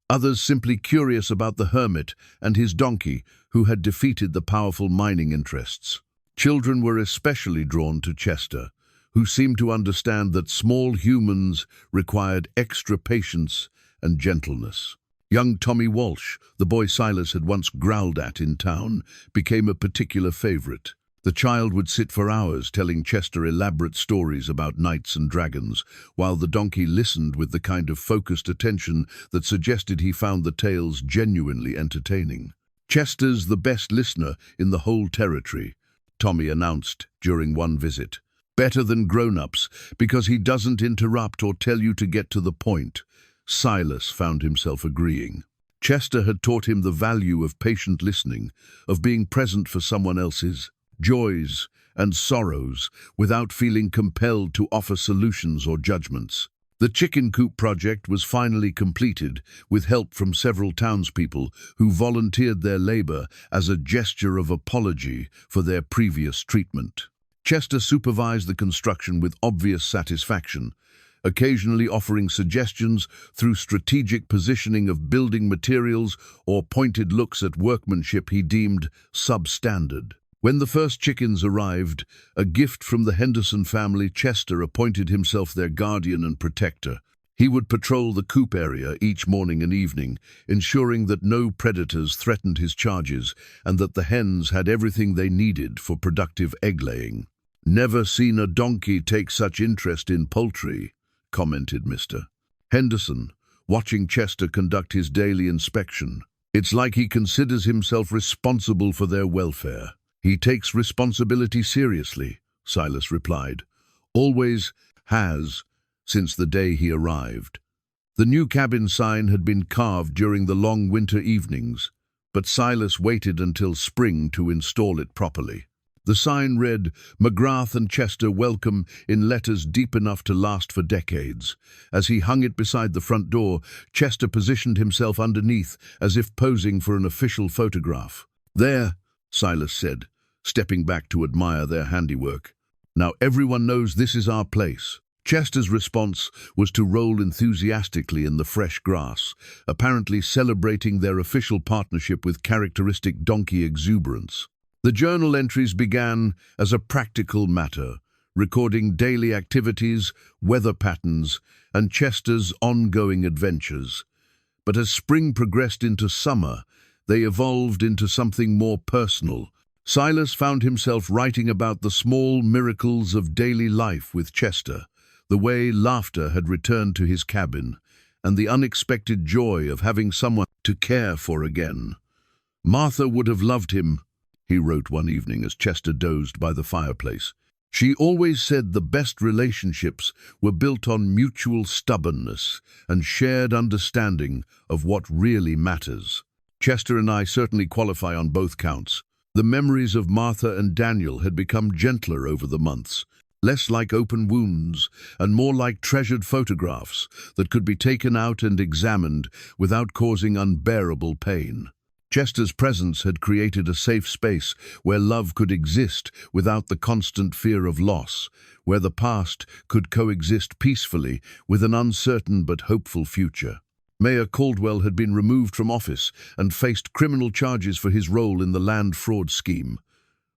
others simply curious about the hermit and his donkey who had defeated the powerful mining interests. Children were especially drawn to Chester, who seemed to understand that small humans required extra patience and gentleness. Young Tommy Walsh, the boy Silas had once growled at in town, became a particular favorite. The child would sit for hours telling Chester elaborate stories about knights and dragons, while the donkey listened with the kind of focused attention that suggested he found the tales genuinely entertaining. "Chester's the best listener in the whole territory," Tommy announced during one visit. "Better than grown-ups, because he doesn't interrupt or tell you to get to the point." Silas found himself agreeing. Chester had taught him the value of patient listening, of being present for someone else's joys and sorrows without feeling compelled to offer solutions or judgments. The chicken coop project was finally completed, with help from several townspeople who volunteered their labor as a gesture of apology for their previous treatment. Chester supervised the construction with obvious satisfaction, occasionally offering suggestions through strategic positioning of building materials or pointed looks at workmanship he deemed substandard. When the first chickens arrived, a gift from the Henderson family, Chester appointed himself their guardian and protector. He would patrol the coop area each morning and evening, ensuring that no predators threatened his charges and that the hens had everything they needed for productive egg-laying. "Never seen a donkey take such interest in poultry," commented Mr. Henderson, watching Chester conduct his daily inspection. "It's like he considers himself responsible for their welfare." "He takes responsibility seriously," Silas replied. "Always has, since the day he arrived." The new cabin sign had been carved during the long winter evenings, but Silas waited until spring to install it properly. The sign read, "McGrath and Chester welcome," in letters deep enough to last for decades. As he hung it beside the front door, Chester positioned himself underneath, as if posing for an official photograph. "There," Silas said, stepping back to admire their handiwork. "Now everyone knows this is our place." Chester's response was to roll enthusiastically in the fresh grass, apparently celebrating their official partnership with characteristic donkey exuberance. The journal entries began as a practical matter, recording daily activities, weather patterns, and Chester's ongoing adventures. But as spring progressed into summer, they evolved into something more personal. Silas found himself writing about the small miracles of daily life with Chester, the way laughter had returned to his cabin, and the unexpected joy of having someone to care for again. "Martha would have loved him," he wrote one evening as Chester dozed by the fireplace. "She always said the best relationships were built on mutual stubbornness and shared understanding of what really matters." Chester and I certainly qualify on both counts. The memories of Martha and Daniel had become gentler over the months, less like open wounds and more like treasured photographs that could be taken out and examined without causing unbearable pain. Chester's presence had created a safe space where love could exist without the constant fear of loss, where the past could coexist peacefully with an uncertain but hopeful future. Mayor Caldwell had been removed from office and faced criminal charges for his role in the land fraud scheme.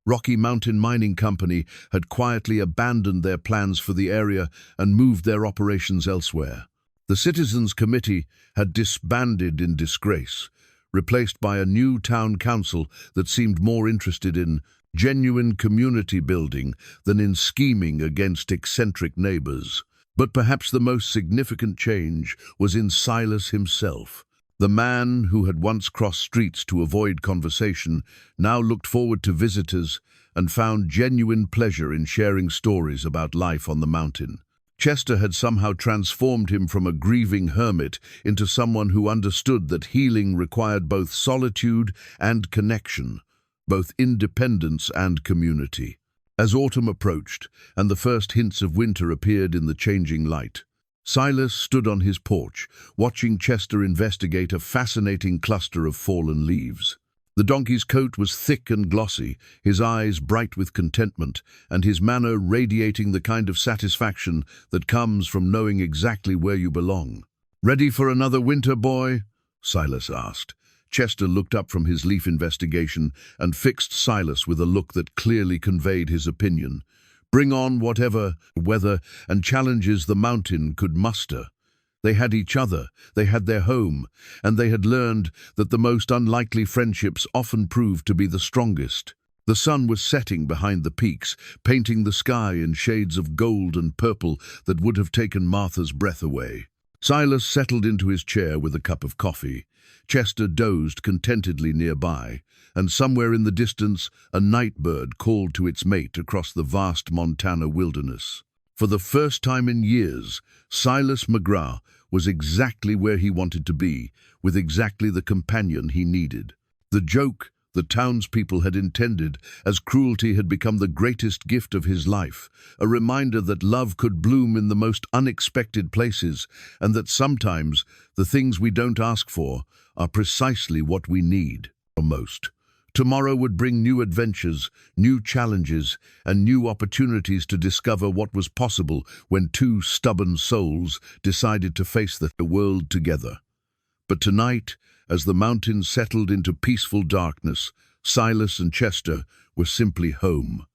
Rocky Mountain Mining Company had quietly abandoned their plans for the area and moved their operations elsewhere. The Citizens Committee had disbanded in disgrace, replaced by a new town council that seemed more interested in genuine community building than in scheming against eccentric neighbors. But perhaps the most significant change was in Silas himself. The man who had once crossed streets to avoid conversation now looked forward to visitors and found genuine pleasure in sharing stories about life on the mountain. Chester had somehow transformed him from a grieving hermit into someone who understood that healing required both solitude and connection, both independence and community. As autumn approached and the first hints of winter appeared in the changing light, Silas stood on his porch, watching Chester investigate a fascinating cluster of fallen leaves. The donkey's coat was thick and glossy, his eyes bright with contentment, and his manner radiating the kind of satisfaction that comes from knowing exactly where you belong. "Ready for another winter, boy?" Silas asked. Chester looked up from his leaf investigation and fixed Silas with a look that clearly conveyed his opinion. "Bring on whatever weather and challenges the mountain could muster." They had each other, they had their home, and they had learned that the most unlikely friendships often prove to be the strongest. The sun was setting behind the peaks, painting the sky in shades of gold and purple that would have taken Martha's breath away. Silas settled into his chair with a cup of coffee. Chester dozed contentedly nearby, and somewhere in the distance a night bird called to its mate across the vast Montana wilderness. For the first time in years, Silas McGrath was exactly where he wanted to be, with exactly the companion he needed. The joke the townspeople had intended as cruelty had become the greatest gift of his life, a reminder that love could bloom in the most unexpected places, and that sometimes the things we don't ask for are precisely what we need most. Tomorrow would bring new adventures, new challenges, and new opportunities to discover what was possible when two stubborn souls decided to face the world together. But tonight, as the mountains settled into peaceful darkness, Silas and Chester were simply home.